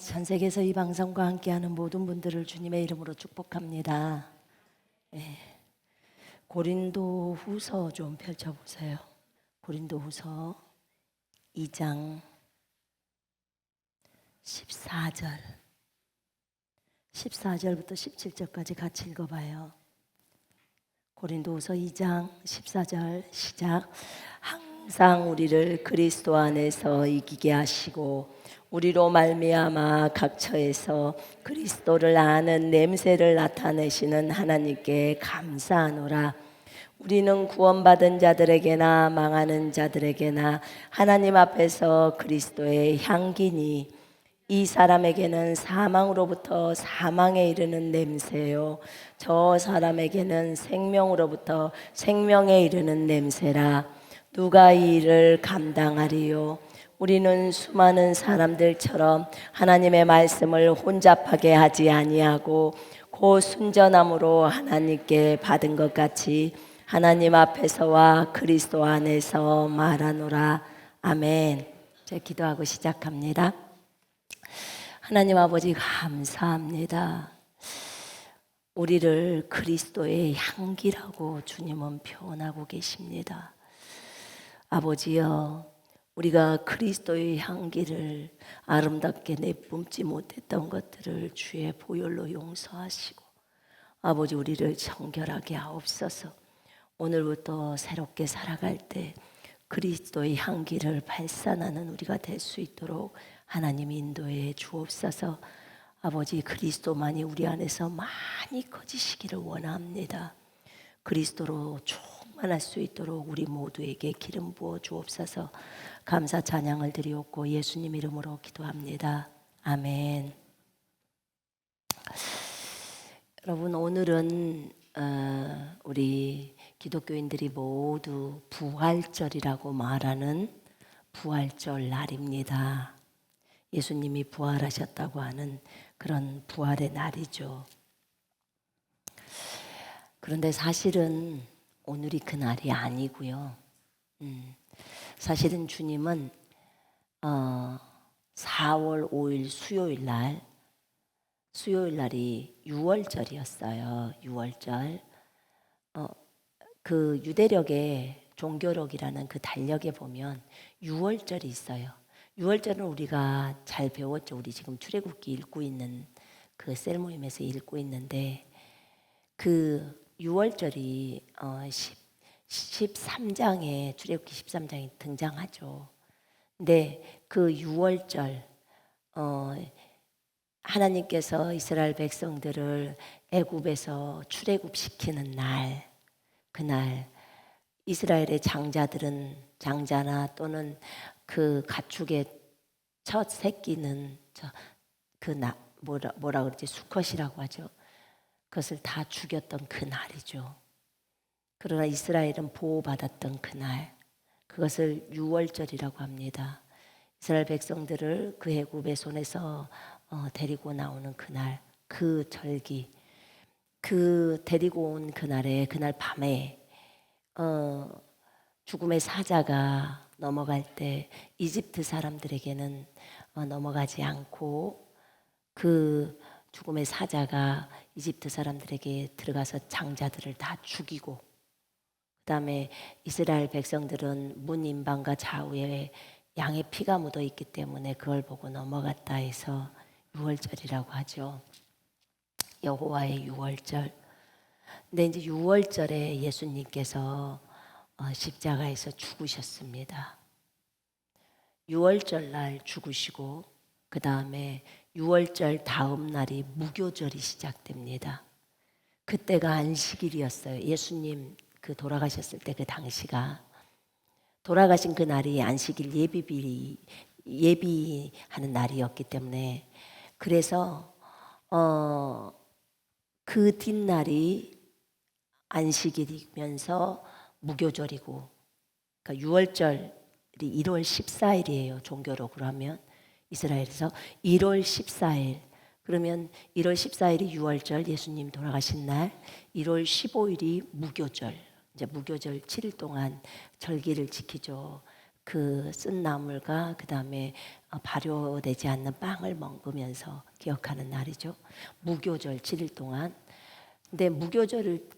전 세계에서 이 방송과 함께하는 모든 분들을 주님의 이름으로 축복합니다. 고린도 후서 좀 펼쳐보세요. 고린도 후서 2장 14절부터 17절까지 같이 읽어봐요. 고린도 후서 2장 14절 시작. 항상 우리를 그리스도 안에서 이기게 하시고 우리로 말미암아 각 처에서 그리스도를 아는 냄새를 나타내시는 하나님께 감사하노라. 우리는 구원받은 자들에게나 망하는 자들에게나 하나님 앞에서 그리스도의 향기니 이 사람에게는 사망으로부터 사망에 이르는 냄새요 저 사람에게는 생명으로부터 생명에 이르는 냄새라. 누가 이 일을 감당하리요? 우리는 수많은 사람들처럼 하나님의 말씀을 혼잡하게 하지 아니하고 곧 순전함으로 하나님께 받은 것 같이 하나님 앞에서와 그리스도 안에서 말하노라. 아멘. 제가 기도하고 시작합니다. 하나님 아버지 감사합니다. 우리를 그리스도의 향기라고 주님은 표현하고 계십니다. 아버지여, 우리가 그리스도의 향기를 아름답게 내뿜지 못했던 것들을 주의 보혈로 용서하시고 아버지 우리를 정결하게 하옵소서. 오늘부터 새롭게 살아갈 때 그리스도의 향기를 발산하는 우리가 될 수 있도록 하나님 인도해 주옵소서. 아버지 그리스도만이 우리 안에서 많이 커지시기를 원합니다. 그리스도로 충만할 수 있도록 우리 모두에게 기름 부어 주옵소서. 감사 찬양을 드리옵고 예수님 이름으로 기도합니다. 아멘. 여러분 오늘은 우리 기독교인들이 모두 부활절이라고 말하는 부활절 날입니다. 예수님이 부활하셨다고 하는 그런 부활의 날이죠. 그런데 사실은 오늘이 그 날이 아니고요. 사실은 주님은 4월 5일 수요일 날이 유월절이었어요. 유월절. 그 유대력의 종교력이라는 그 달력에 보면 유월절이 있어요. 유월절은 우리가 잘 배웠죠. 우리 지금 출애굽기 읽고 있는 그 셀 모임에서 읽고 있는데 그 유월절이 13장에 출애굽기 13장에 등장하죠. 근데 그 유월절 하나님께서 이스라엘 백성들을 애굽에서 출애굽시키는 날, 그날 이스라엘의 장자나 또는 그 가축의 첫 새끼는 뭐라 그러지? 수컷이라고 하죠. 그것을 다 죽였던 그 날이죠. 그러나 이스라엘은 보호받았던 그 날, 그것을 유월절이라고 합니다. 이스라엘 백성들을 그 애굽의 손에서 데리고 나오는 그날, 그 절기, 그 데리고 온 그날에 그날 밤에 죽음의 사자가 넘어갈 때 이집트 사람들에게는 넘어가지 않고 그 죽음의 사자가 이집트 사람들에게 들어가서 장자들을 다 죽이고 그다음에 이스라엘 백성들은 문 임방과 좌우에 양의 피가 묻어 있기 때문에 그걸 보고 넘어갔다 해서 유월절이라고 하죠. 여호와의 유월절. 근데 이제 유월절에 예수님께서 십자가에서 죽으셨습니다. 유월절 날 죽으시고 그 다음에 유월절 다음 날이 무교절이 시작됩니다. 그때가 안식일이었어요. 예수님 그 돌아가셨을 때 그 당시가 돌아가신 그 날이 안식일 예비하는 날이었기 때문에 그래서 그 뒷날이 안식일이면서 무교절이고 그러니까 유월절이 1월 14일이에요. 종교로 그러면 이스라엘에서 1월 14일 그러면 1월 14일이 유월절 예수님 돌아가신 날 1월 15일이 무교절 이제 무교절 7일 동안 절기를 지키죠. 그 쓴 나물과 그 다음에 발효되지 않는 빵을 먹으면서 기억하는 날이죠. 무교절 7일 동안. 근데 무교절이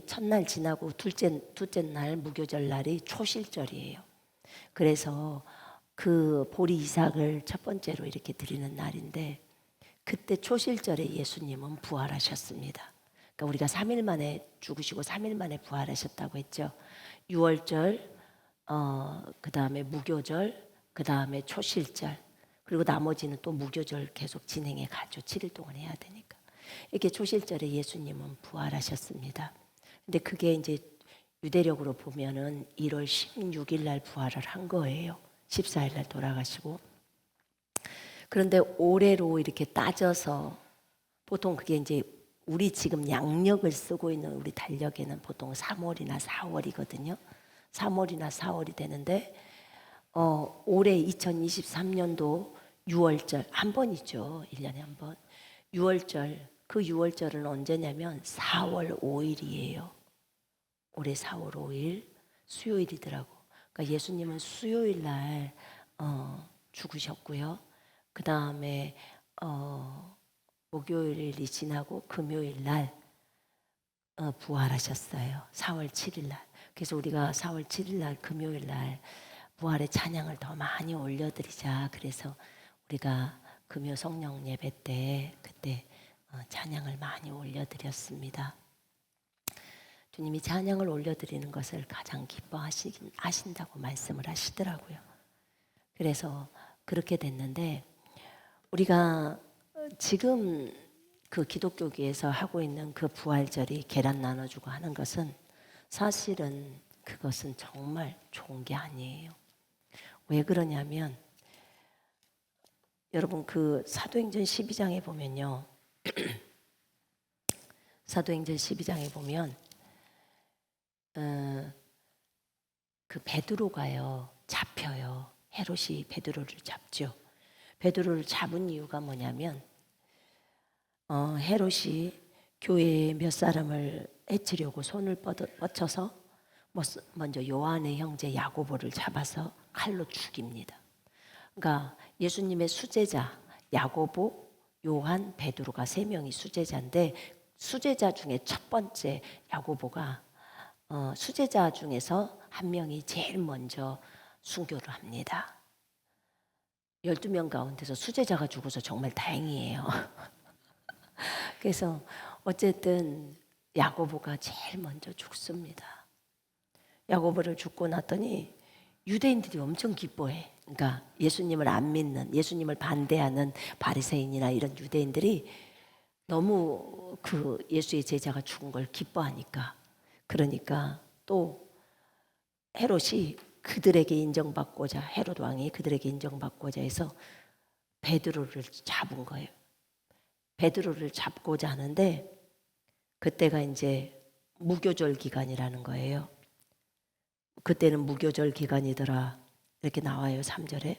첫날 지나고 둘째 날 무교절 날이 초실절이에요. 그래서 그 보리 이삭을 첫 번째로 이렇게 드리는 날인데 그때 초실절에 예수님은 부활하셨습니다. 그러니까 우리가 3일 만에 죽으시고 3일 만에 부활하셨다고 했죠. 유월절, 그 다음에 무교절, 그 다음에 초실절, 그리고 나머지는 또 무교절 계속 진행해 가죠. 7일 동안 해야 되니까. 이렇게 초실절에 예수님은 부활하셨습니다. 근데 그게 이제 유대력으로 보면은 1월 16일 날 부활을 한 거예요. 14일 날 돌아가시고. 그런데 올해로 이렇게 따져서 보통 그게 이제 우리 지금 양력을 쓰고 있는 우리 달력에는 보통 3월이나 4월이거든요. 3월이나 4월이 되는데 올해 2023년도 6월절 한 번이죠. 1년에 한 번. 6월절, 그 6월절은 언제냐면 4월 5일이에요. 올해 4월 5일 수요일이더라고. 그러니까 예수님은 수요일 날 죽으셨고요. 그 다음에 목요일이 지나고 금요일 날 부활하셨어요. 4월 7일 날. 그래서 우리가 4월 7일 날 금요일 날 부활의 찬양을 더 많이 올려드리자. 그래서 우리가 금요 성령 예배 때 그때 찬양을 많이 올려드렸습니다. 주님이 찬양을 올려드리는 것을 가장 기뻐하신다고 말씀을 하시더라고요. 그래서 그렇게 됐는데 우리가 지금 그 기독교계에서 하고 있는 그 부활절이 계란 나눠주고 하는 것은 사실은 그것은 정말 좋은 게 아니에요. 왜 그러냐면 여러분 그 사도행전 12장에 보면요. 사도행전 12장에 보면 그 베드로가요 잡혀요. 헤롯이 베드로를 잡죠. 베드로를 잡은 이유가 뭐냐면 헤롯이 교회에 몇 사람을 해치려고 손을 뻗쳐서 먼저 요한의 형제 야고보를 잡아서 칼로 죽입니다. 그러니까 예수님의 수제자 야고보, 요한, 베드로가 세 명이 수제자인데 수제자 중에 첫 번째 야고보가 수제자 중에서 한 명이 제일 먼저 순교를 합니다. 12명 가운데서 수제자가 죽어서 정말 다행이에요. 그래서 어쨌든 야고보가 제일 먼저 죽습니다. 야고보를 죽고 났더니 유대인들이 엄청 기뻐해. 그러니까 예수님을 안 믿는, 예수님을 반대하는 바리새인이나 이런 유대인들이 너무 그 예수의 제자가 죽은 걸 기뻐하니까 그러니까 또 헤롯이 그들에게 인정받고자 헤롯 왕이 그들에게 인정받고자 해서 베드로를 잡은 거예요. 베드로를 잡고자 하는데 그때가 이제 무교절 기간이라는 거예요. 그때는 무교절 기간이더라 이렇게 나와요. 3절에.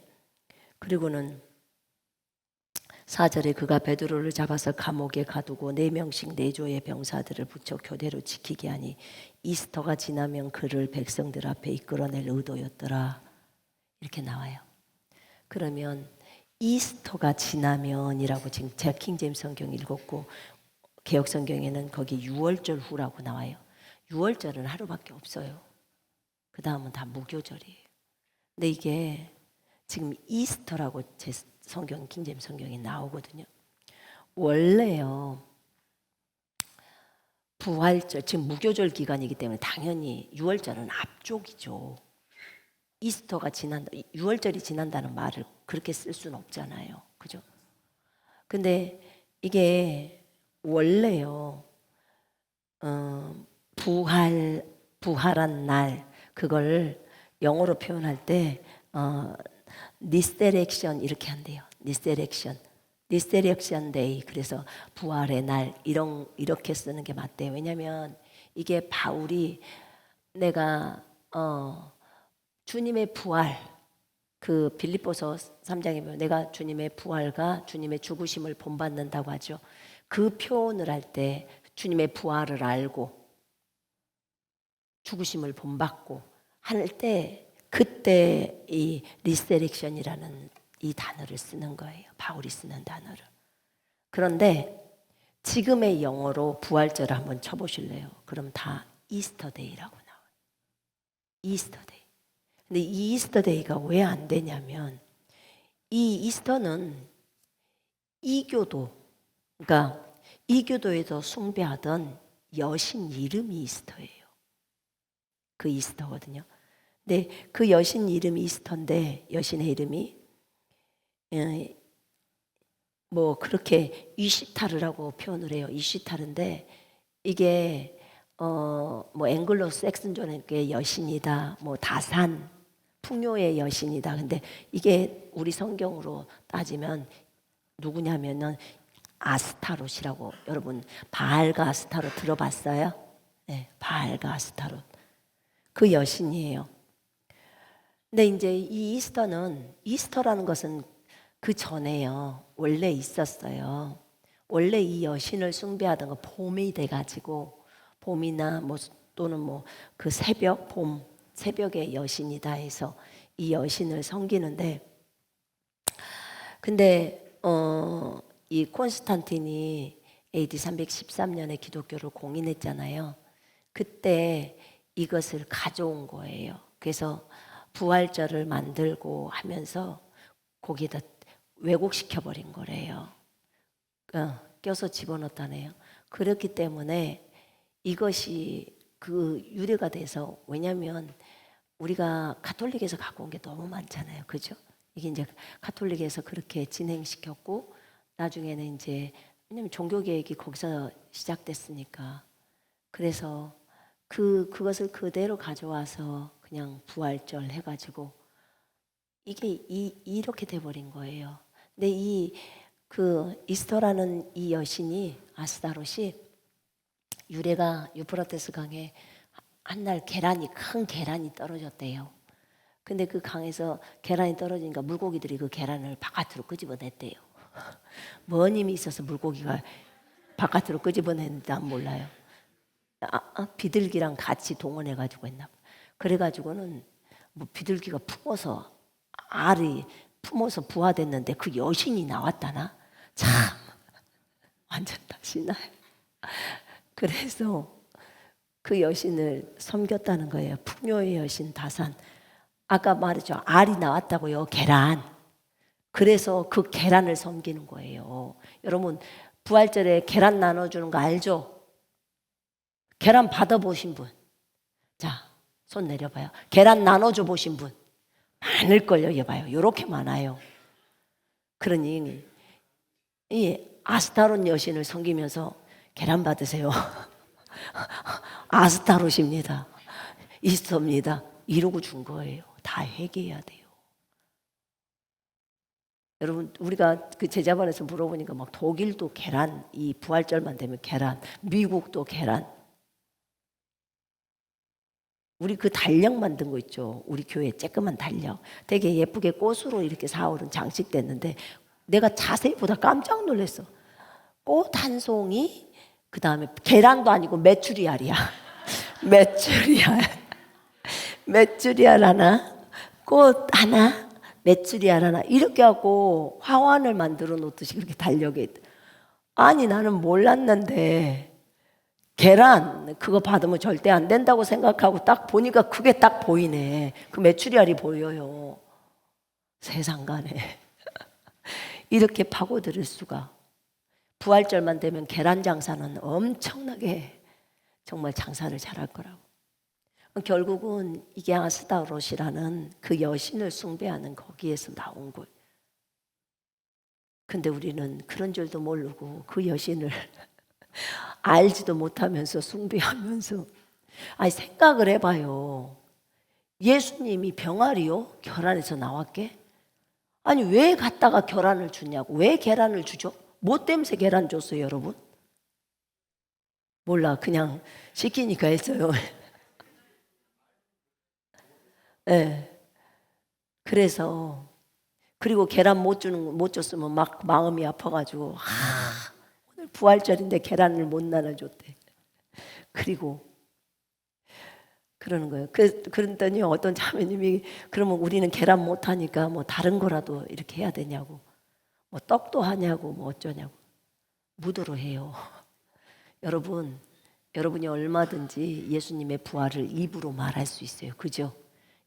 그리고는 4절에 그가 베드로를 잡아서 감옥에 가두고 4명씩 4조의 병사들을 붙여 교대로 지키게 하니 이스터가 지나면 그를 백성들 앞에 이끌어낼 의도였더라 이렇게 나와요. 그러면 이스터가 지나면이라고 지금 제가 킹제임스 성경 읽었고 개역 성경에는 거기 6월절 후라고 나와요. 6월절은 하루밖에 없어요. 그 다음은 다 무교절이에요. 근데 이게 지금 이스터라고 제 성경 킹제임스 성경에 나오거든요. 원래요 부활절 지금 무교절 기간이기 때문에 당연히 6월절은 앞쪽이죠. 이스터가 지난다, 6월절이 지난다는 말을 그렇게 쓸 수는 없잖아요. 그죠? 근데 이게 원래요, 부활한 날, 그걸 영어로 표현할 때, 리스테렉션 이렇게 한대요. 리스테렉션 데이. 그래서 부활의 날, 이렇게 쓰는 게 맞대요. 왜냐면 이게 바울이 내가, 주님의 부활, 그 빌립보서 3장에 보면 내가 주님의 부활과 주님의 죽으심을 본받는다고 하죠. 그 표현을 할 때 주님의 부활을 알고 죽으심을 본받고 할 때 그때 이 리스레렉션이라는 이 단어를 쓰는 거예요. 바울이 쓰는 단어를. 그런데 지금의 영어로 부활절을 한번 쳐보실래요? 그럼 다 이스터데이라고 나와요. 이스터데이. 근데 이 이스터데이가 왜 안 되냐면 이 이스터는 이교도, 그러니까 이교도에서 숭배하던 여신 이름이 이스터예요. 그 이스터거든요. 근데 그 여신 이름이 이스터인데 여신의 이름이 뭐 그렇게 이시타르라고 표현을 해요. 이시타르인데 이게 뭐 앵글로 섹슨족의 여신이다, 뭐 다산 풍요의 여신이다. 근데 이게 우리 성경으로 따지면 누구냐면은 아스타롯이라고. 여러분 바알과 아스타롯 들어봤어요? 네, 바알과 아스타롯 그 여신이에요. 근데 이제 이 이스터라는 것은 그 전에요 원래 있었어요. 원래 이 여신을 숭배하던 거 봄이 돼가지고 봄이나 뭐 또는 뭐 그 새벽 봄 새벽의 여신이다 해서 이 여신을 섬기는데, 근데 이 콘스탄틴이 AD 313년에 기독교를 공인했잖아요. 그때 이것을 가져온 거예요. 그래서 부활절을 만들고 하면서 거기다 왜곡시켜 버린 거래요. 껴서 집어넣었다네요. 그렇기 때문에 이것이 그 유래가 돼서, 왜냐하면 우리가 가톨릭에서 갖고 온 게 너무 많잖아요. 그죠? 이게 이제 가톨릭에서 그렇게 진행시켰고 나중에는 이제 왜냐면 종교개혁이 거기서 시작됐으니까 그래서 그것을 그대로 가져와서 그냥 부활절 해가지고 이게 이렇게 돼버린 거예요. 근데 그 이스터라는 이 여신이 아스타롯이 유래가 유프라테스 강에 한날 큰 계란이 떨어졌대요. 근데 그 강에서 계란이 떨어지니까 물고기들이 그 계란을 바깥으로 끄집어냈대요. 뭔 힘이 있어서 물고기가 바깥으로 끄집어냈는지 난 몰라요. 비둘기랑 같이 동원해가지고 했나 봐. 그래가지고는 뭐 비둘기가 알이 품어서 부화됐는데 그 여신이 나왔다나? 참 완전 다 신나요. 그래서 그 여신을 섬겼다는 거예요. 풍요의 여신 다산. 아까 말했죠. 알이 나왔다고요. 계란. 그래서 그 계란을 섬기는 거예요. 여러분 부활절에 계란 나눠주는 거 알죠? 계란 받아보신 분? 자, 손 내려봐요. 계란 나눠줘 보신 분? 많을걸요. 여봐요. 이렇게 많아요. 그러니 이 아스타롯 여신을 섬기면서 계란 받으세요. 아스타롯입니다. 있습니다. 이러고 준 거예요. 다 회개해야 돼요. 여러분 우리가 그 제자반에서 물어보니까 막 독일도 계란, 이 부활절만 되면 계란, 미국도 계란. 우리 그 달력 만든 거 있죠. 우리 교회 쬐끄만 달력. 되게 예쁘게 꽃으로 이렇게 사오른 장식됐는데 내가 자세히 보다 깜짝 놀랐어. 꽃 한 송이, 그 다음에 계란도 아니고 메추리알이야. 메추리알 하나, 꽃 하나, 메추리알 하나 이렇게 하고 화환을 만들어 놓듯이 그렇게 달력에 있다. 아니 나는 몰랐는데 계란 그거 받으면 절대 안 된다고 생각하고 딱 보니까 그게 딱 보이네. 그 메추리알이 보여요. 세상간에 이렇게 파고들일 수가. 부활절만 되면 계란 장사는 엄청나게 정말 장사를 잘할 거라고. 결국은 이게 아스타롯이라는 그 여신을 숭배하는 거기에서 나온 거예요. 근데 우리는 그런 줄도 모르고 그 여신을 알지도 못하면서 숭배하면서. 아니 생각을 해봐요. 예수님이 병아리요? 결안에서 나왔게? 아니 왜 갖다가 결안을 주냐고. 왜 계란을 주죠? 뭐 때문에 계란 줬어요 여러분? 몰라 그냥 시키니까 했어요. 네. 그래서 그리고 계란 못 줬으면 막 마음이 아파가지고 오늘 부활절인데 계란을 못 나눠줬대. 그리고 그러는 거예요. 그랬더니 어떤 자매님이 그러면 우리는 계란 못하니까 뭐 다른 거라도 이렇게 해야 되냐고, 뭐 떡도 하냐고, 뭐 어쩌냐고. 무도로 해요. 여러분이 얼마든지 예수님의 부활을 입으로 말할 수 있어요. 그죠?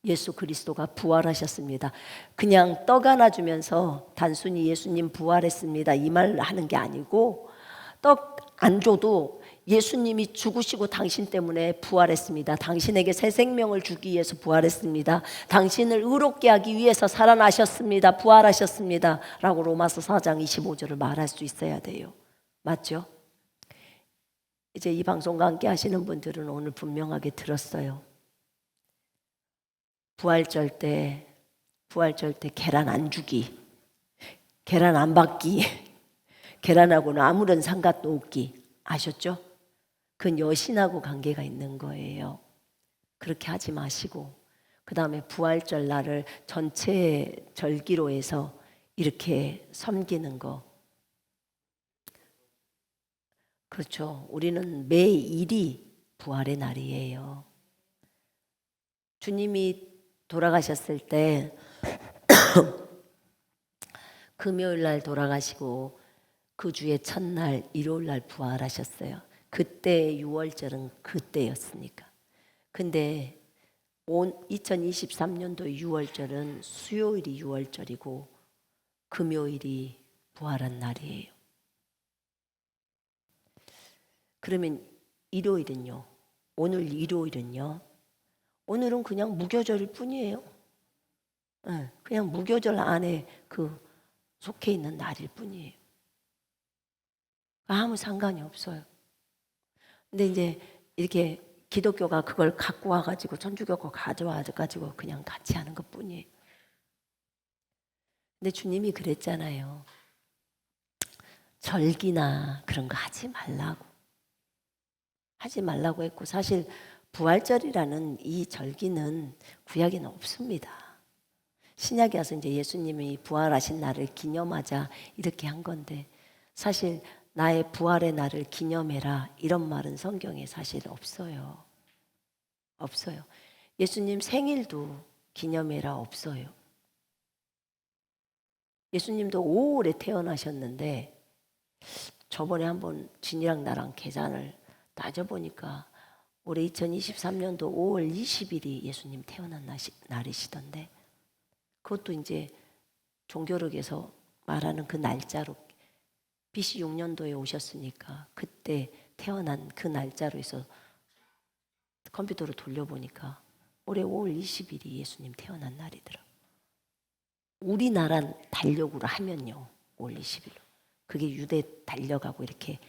예수 그리스도가 부활하셨습니다. 그냥 떡 하나 주면서 단순히 예수님 부활했습니다 이 말 하는 게 아니고, 떡 안 줘도 예수님이 죽으시고 당신 때문에 부활했습니다. 당신에게 새 생명을 주기 위해서 부활했습니다. 당신을 의롭게 하기 위해서 살아나셨습니다. 부활하셨습니다. 라고 로마서 4장 25절을 말할 수 있어야 돼요. 맞죠? 이제 이 방송과 함께 하시는 분들은 오늘 분명하게 들었어요. 부활절 때 계란 안 주기, 계란 안 받기, 계란하고는 아무런 상관도 없기. 아셨죠? 그건 여신하고 관계가 있는 거예요. 그렇게 하지 마시고, 그 다음에 부활절 날을 전체 절기로 해서 이렇게 섬기는 거. 그렇죠. 우리는 매일이 부활의 날이에요. 주님이 돌아가셨을 때 금요일 날 돌아가시고 그 주의 첫날 일요일 날 부활하셨어요. 그때 6월절은 그때였으니까. 근데 2023년도 6월절은 수요일이 6월절이고 금요일이 부활한 날이에요. 그러면 일요일은요? 오늘 일요일은요? 오늘은 그냥 무교절일 뿐이에요. 그냥 무교절 안에 속해 있는 날일 뿐이에요. 아무 상관이 없어요. 근데 이제 이렇게 기독교가 그걸 갖고 와가지고 천주교가 가져와가지고 그냥 같이 하는 것 뿐이에요. 근데 주님이 그랬잖아요. 절기나 그런 거 하지 말라고 했고, 사실 부활절이라는 이 절기는 구약에는 없습니다. 신약에 와서 이제 예수님이 부활하신 날을 기념하자 이렇게 한 건데, 사실 나의 부활의 날을 기념해라 이런 말은 성경에 사실 없어요. 없어요. 예수님 생일도 기념해라 없어요. 예수님도 5월에 태어나셨는데, 저번에 한번 진이랑 나랑 계산을 따져보니까 올해 2023년도 5월 20일이 예수님 태어난 날이시던데, 그것도 이제 종교력에서 말하는 그 날짜로 BC 6년도에 오셨으니까 그때 태어난 그 날짜로 해서 컴퓨터로 돌려보니까 올해 5월 20일이 예수님 태어난 날이더라고요. 우리나라 달력으로 하면요 5월 20일로, 그게 유대 달력하고 이렇게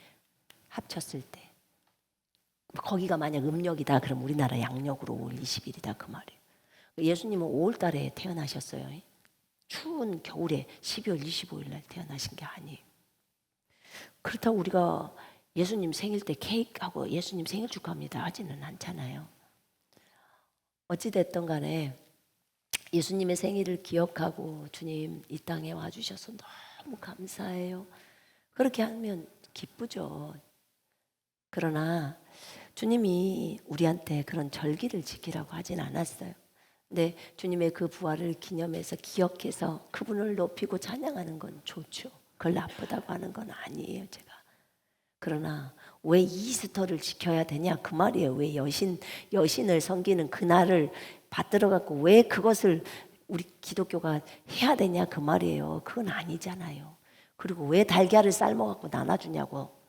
합쳤을 때 거기가 만약 음력이다 그럼 우리나라 양력으로 5월 20일이다 그 말이에요. 예수님은 5월 달에 태어나셨어요. 추운 겨울에 12월 25일 날 태어나신 게 아니에요. 그렇다고 우리가 예수님 생일 때 케이크하고 예수님 생일 축하합니다 하지는 않잖아요. 어찌됐든 간에 예수님의 생일을 기억하고 주님 이 땅에 와주셔서 너무 감사해요. 그렇게 하면 기쁘죠. 그러나 주님이 우리한테 그런 절기를 지키라고 하진 않았어요. 근데 주님의 그 부활을 기념해서 기억해서 그분을 높이고 찬양하는 건 좋죠. 그걸 나쁘다고 하는 건 아니에요, 제가. 그러나 왜 이스터를 지켜야 되냐 그 말이에요. 왜 여신을 섬기는 그날을 받들어 갖고 왜 그것을 우리 기독교가 해야 되냐 그 말이에요. 그건 아니잖아요. 그리고 왜 달걀을 삶아 갖고 나눠주냐고.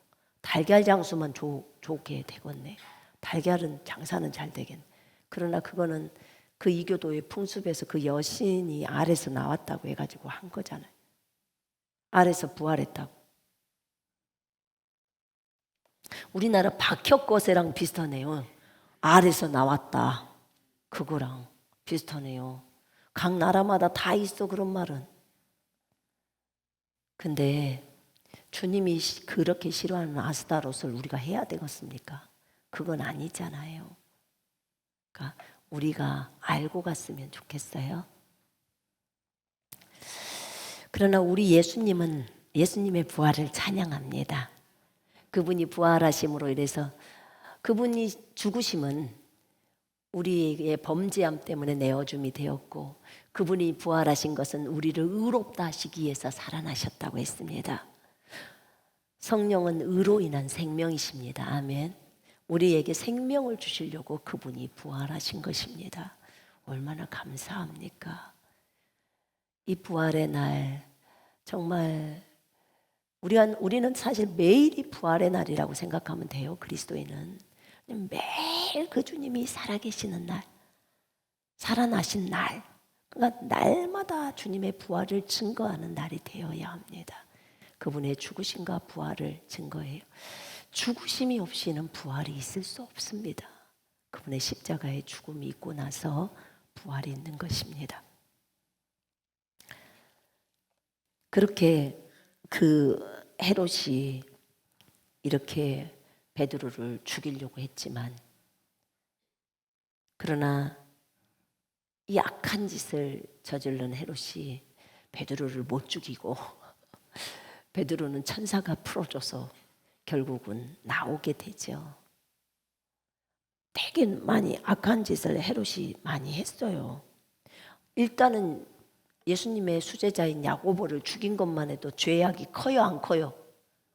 달걀 장수만 좋게 되겠네. 달걀은 장사는 잘 되겠네. 그러나 그거는 그 이교도의 풍습에서 그 여신이 아래서 나왔다고 해가지고 한 거잖아요. 아래서 부활했다고. 우리나라 박혁거세랑 비슷하네요. 아래서 나왔다. 그거랑 비슷하네요. 각 나라마다 다 있어 그런 말은. 근데 주님이 그렇게 싫어하는 아스타롯을 우리가 해야 되겠습니까? 그건 아니잖아요. 그러니까 우리가 알고 갔으면 좋겠어요. 그러나 우리 예수님은 예수님의 부활을 찬양합니다. 그분이 부활하심으로 인해서 그분이 죽으심은 우리의 범죄함 때문에 내어줌이 되었고 그분이 부활하신 것은 우리를 의롭다 하시기 위해서 살아나셨다고 했습니다. 성령은 의로 인한 생명이십니다. 아멘. 우리에게 생명을 주시려고 그분이 부활하신 것입니다. 얼마나 감사합니까? 이 부활의 날 정말 우리는 사실 매일이 부활의 날이라고 생각하면 돼요. 그리스도인은 매일 그 주님이 살아계시는 날, 살아나신 날, 그러니까 날마다 주님의 부활을 증거하는 날이 되어야 합니다. 그분의 죽으심과 부활을 증거해요. 죽으심이 없이는 부활이 있을 수 없습니다. 그분의 십자가의 죽음이 있고 나서 부활이 있는 것입니다. 그렇게 그 헤롯이 이렇게 베드로를 죽이려고 했지만 그러나 이 악한 짓을 저지른 헤롯이 베드로를 못 죽이고 베드로는 천사가 풀어줘서 결국은 나오게 되죠. 되게 많이 악한 짓을 헤롯이 많이 했어요. 일단은 예수님의 수제자인 야고보를 죽인 것만 해도 죄악이 커요, 안 커요?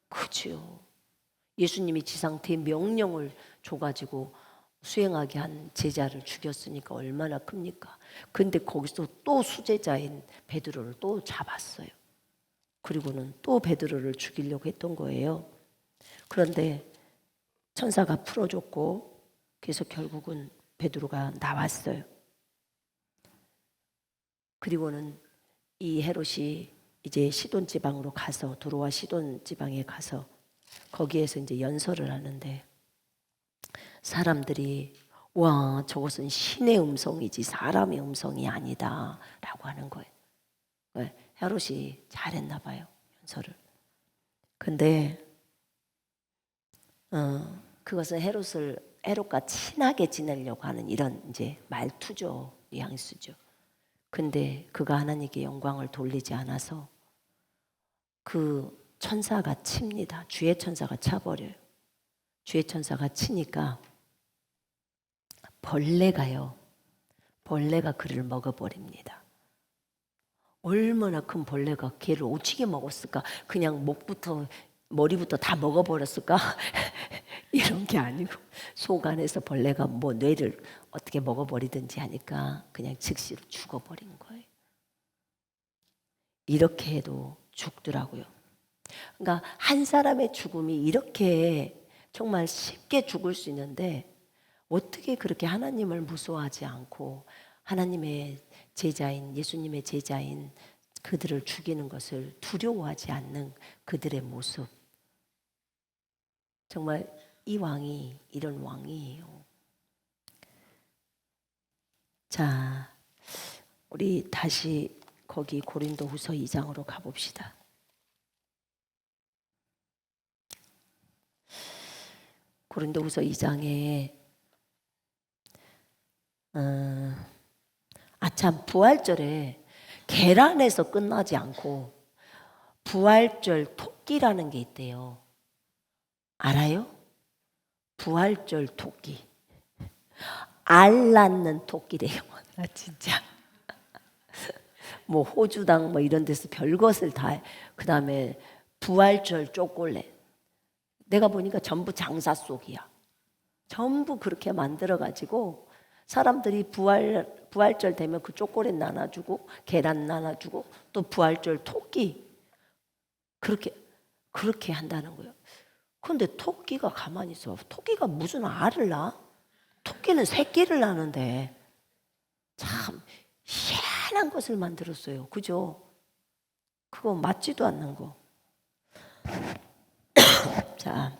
크죠. 예수님이 지상태에 명령을 줘가지고 수행하게 한 제자를 죽였으니까 얼마나 큽니까? 근데 거기서 또 수제자인 베드로를 또 잡았어요. 그리고는 또 베드로를 죽이려고 했던 거예요. 그런데 천사가 풀어줬고 그래서 결국은 베드로가 나왔어요. 그리고는 이 헤롯이 이제 시돈 지방으로 가서 두로와 시돈 지방에 가서 거기에서 이제 연설을 하는데 사람들이 와 저것은 신의 음성이지 사람의 음성이 아니다 라고 하는 거예요. 헤롯이 잘했나 봐요 연설을. 근데 그것은 헤롯과 친하게 지내려고 하는 이런 이제 말투죠, 뉘앙스죠. 근데 그가 하나님께 영광을 돌리지 않아서 그 천사가 칩니다. 주의 천사가 차버려요. 주의 천사가 치니까 벌레가 그를 먹어버립니다. 얼마나 큰 벌레가 걔를 오치게 먹었을까? 그냥 목부터 머리부터 다 먹어버렸을까? 이런 게 아니고 속 안에서 벌레가 뭐 뇌를 어떻게 먹어버리든지 하니까 그냥 즉시로 죽어버린 거예요. 이렇게 해도 죽더라고요. 그러니까 한 사람의 죽음이 이렇게 정말 쉽게 죽을 수 있는데 어떻게 그렇게 하나님을 무서워하지 않고 하나님의 제자인 예수님의 제자인 그들을 죽이는 것을 두려워하지 않는 그들의 모습. 정말 이 왕이 이런 왕이에요. 자, 우리 다시 거기 고린도후서 2장으로 가봅시다. 고린도후서 2장에 참 부활절에 계란에서 끝나지 않고 부활절 토끼라는 게 있대요. 알아요? 부활절 토끼. 알 낳는 토끼래요. 진짜. 뭐 호주당 뭐 이런 데서 별것을 다. 그다음에 부활절 초콜릿. 내가 보니까 전부 장사 속이야. 전부 그렇게 만들어 가지고 사람들이 부활절 되면 그 초콜릿 나눠주고 계란 나눠주고 또 부활절 토끼 그렇게 한다는 거예요. 그런데 토끼가 가만히 있어. 토끼가 무슨 알을 낳아? 토끼는 새끼를 낳는데 참 희한한 것을 만들었어요. 그죠? 그거 맞지도 않는 거. 자,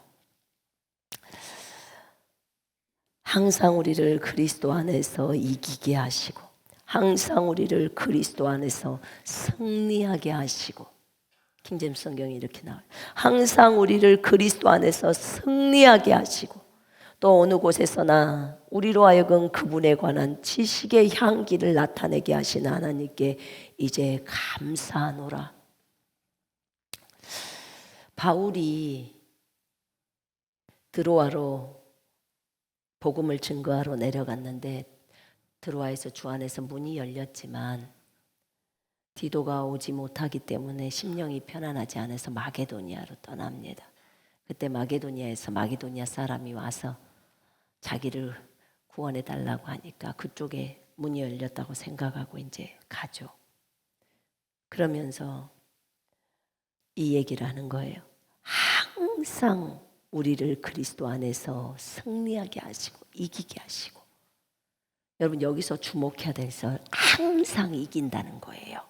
항상 우리를 그리스도 안에서 이기게 하시고 항상 우리를 그리스도 안에서 승리하게 하시고 킹제임스 성경이 이렇게 나와요. 항상 우리를 그리스도 안에서 승리하게 하시고 또 어느 곳에서나 우리로 하여금 그분에 관한 지식의 향기를 나타내게 하시는 하나님께 이제 감사하노라. 바울이 드로아로 복음을 증거하러 내려갔는데 드로아에서 주 안에서 문이 열렸지만 디도가 오지 못하기 때문에 심령이 편안하지 않아서 마게도니아로 떠납니다. 그때 마게도니아에서 마게도니아 사람이 와서 자기를 구원해 달라고 하니까 그쪽에 문이 열렸다고 생각하고 이제 가죠. 그러면서 이 얘기를 하는 거예요. 항상 우리를 그리스도 안에서 승리하게 하시고 이기게 하시고, 여러분 여기서 주목해야 돼서 항상 이긴다는 거예요.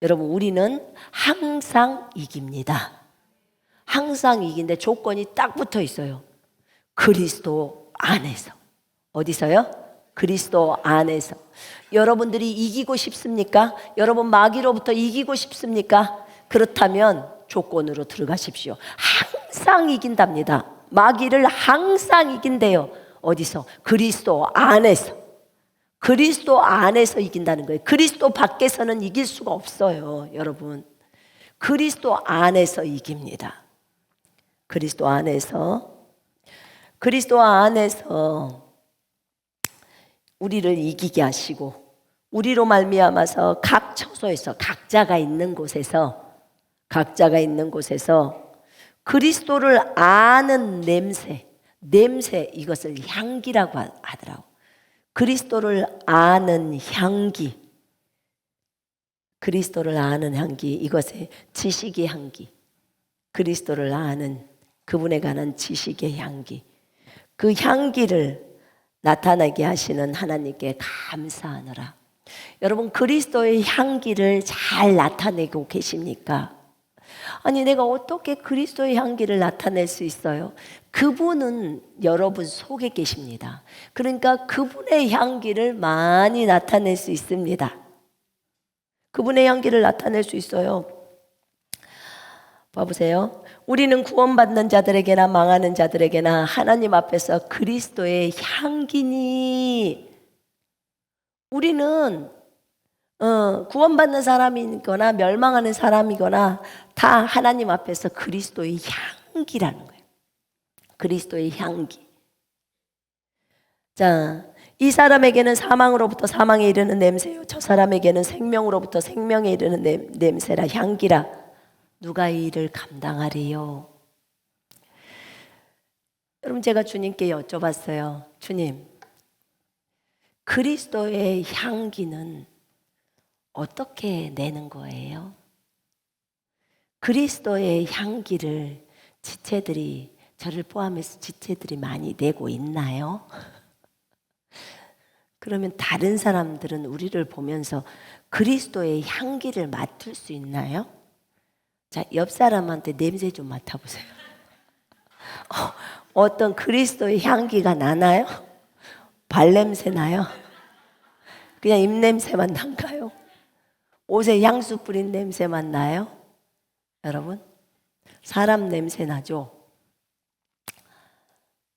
여러분 우리는 항상 이깁니다. 항상 이긴데 조건이 딱 붙어 있어요. 그리스도 안에서. 어디서요? 그리스도 안에서. 여러분들이 이기고 싶습니까? 여러분 마귀로부터 이기고 싶습니까? 그렇다면 조건으로 들어가십시오. 항상 이긴답니다. 마귀를 항상 이긴대요. 어디서? 그리스도 안에서. 그리스도 안에서 이긴다는 거예요. 그리스도 밖에서는 이길 수가 없어요, 여러분. 그리스도 안에서 이깁니다. 그리스도 안에서 우리를 이기게 하시고, 우리로 말미암아서 각 처소에서 각자가 있는 곳에서 그리스도를 아는 냄새, 이것을 향기라고 하더라고. 그리스도를 아는 향기, 이것의 지식의 향기, 그리스도를 아는 그분에 관한 지식의 향기, 그 향기를 나타나게 하시는 하나님께 감사하노라. 여러분 그리스도의 향기를 잘 나타내고 계십니까? 아니 내가 어떻게 그리스도의 향기를 나타낼 수 있어요? 그분은 여러분 속에 계십니다. 그러니까 그분의 향기를 많이 나타낼 수 있습니다. 그분의 향기를 나타낼 수 있어요. 봐보세요. 우리는 구원받는 자들에게나 망하는 자들에게나 하나님 앞에서 그리스도의 향기니. 우리는 구원받는 사람이거나 멸망하는 사람이거나 다 하나님 앞에서 그리스도의 향기라는 거예요. 그리스도의 향기. 자, 이 사람에게는 사망으로부터 사망에 이르는 냄새요, 저 사람에게는 생명으로부터 생명에 이르는 냄새라, 향기라. 누가 이 일을 감당하리요? 여러분 제가 주님께 여쭤봤어요. 주님, 그리스도의 향기는 어떻게 내는 거예요? 그리스도의 향기를 지체들이, 저를 포함해서 지체들이 많이 내고 있나요? 그러면 다른 사람들은 우리를 보면서 그리스도의 향기를 맡을 수 있나요? 자, 옆 사람한테 냄새 좀 맡아보세요. 어떤 그리스도의 향기가 나나요? 발냄새 나요? 그냥 입냄새만 난가요? 옷에 향수 뿌린 냄새만 나요? 여러분, 사람 냄새 나죠?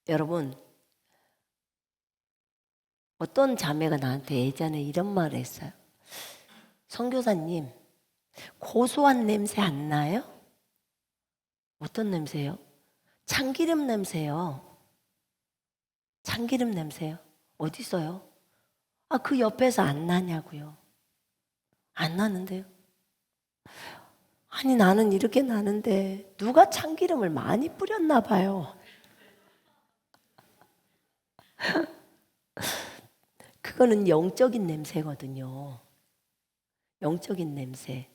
여러분, 어떤 자매가 나한테 예전에 이런 말을 했어요. 선교사님, 고소한 냄새 안 나요? 어떤 냄새요? 참기름 냄새요. 참기름 냄새요. 어디 있어요? 아, 그 옆에서 안 나냐고요. 안 나는데요. 아니 나는 이렇게 나는데 누가 참기름을 많이 뿌렸나 봐요. 그거는 영적인 냄새거든요. 영적인 냄새.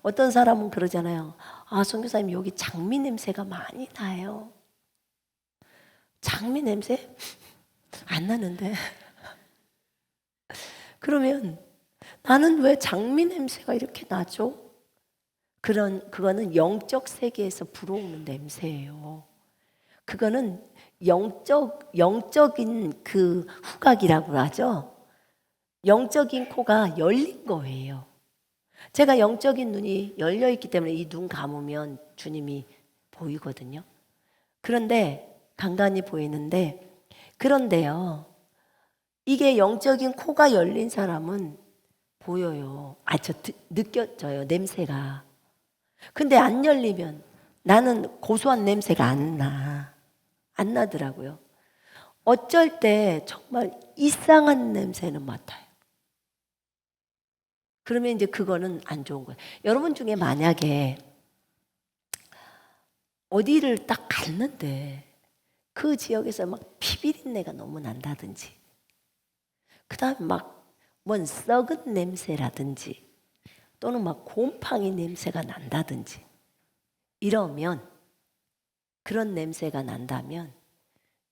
어떤 사람은 그러잖아요. 아, 선교사님 여기 장미 냄새가 많이 나요. 장미 냄새? 안 나는데. 그러면 나는 왜 장미 냄새가 이렇게 나죠? 그거는 영적 세계에서 불어오는 냄새예요. 그거는 영적인 그 후각이라고 하죠. 영적인 코가 열린 거예요. 제가 영적인 눈이 열려 있기 때문에 이 눈 감으면 주님이 보이거든요. 그런데 간간히 보이는데, 그런데요, 이게 영적인 코가 열린 사람은 보여요. 느껴져요, 냄새가. 근데 안 열리면 나는 고소한 냄새가 안 나더라고요. 어쩔 때 정말 이상한 냄새는 맡아요. 그러면 이제 그거는 안 좋은 거예요. 여러분 중에 만약에 어디를 딱 갔는데 그 지역에서 막 피비린내가 너무 난다든지, 그 다음에 막 뭔 썩은 냄새라든지, 또는 막 곰팡이 냄새가 난다든지, 이러면, 그런 냄새가 난다면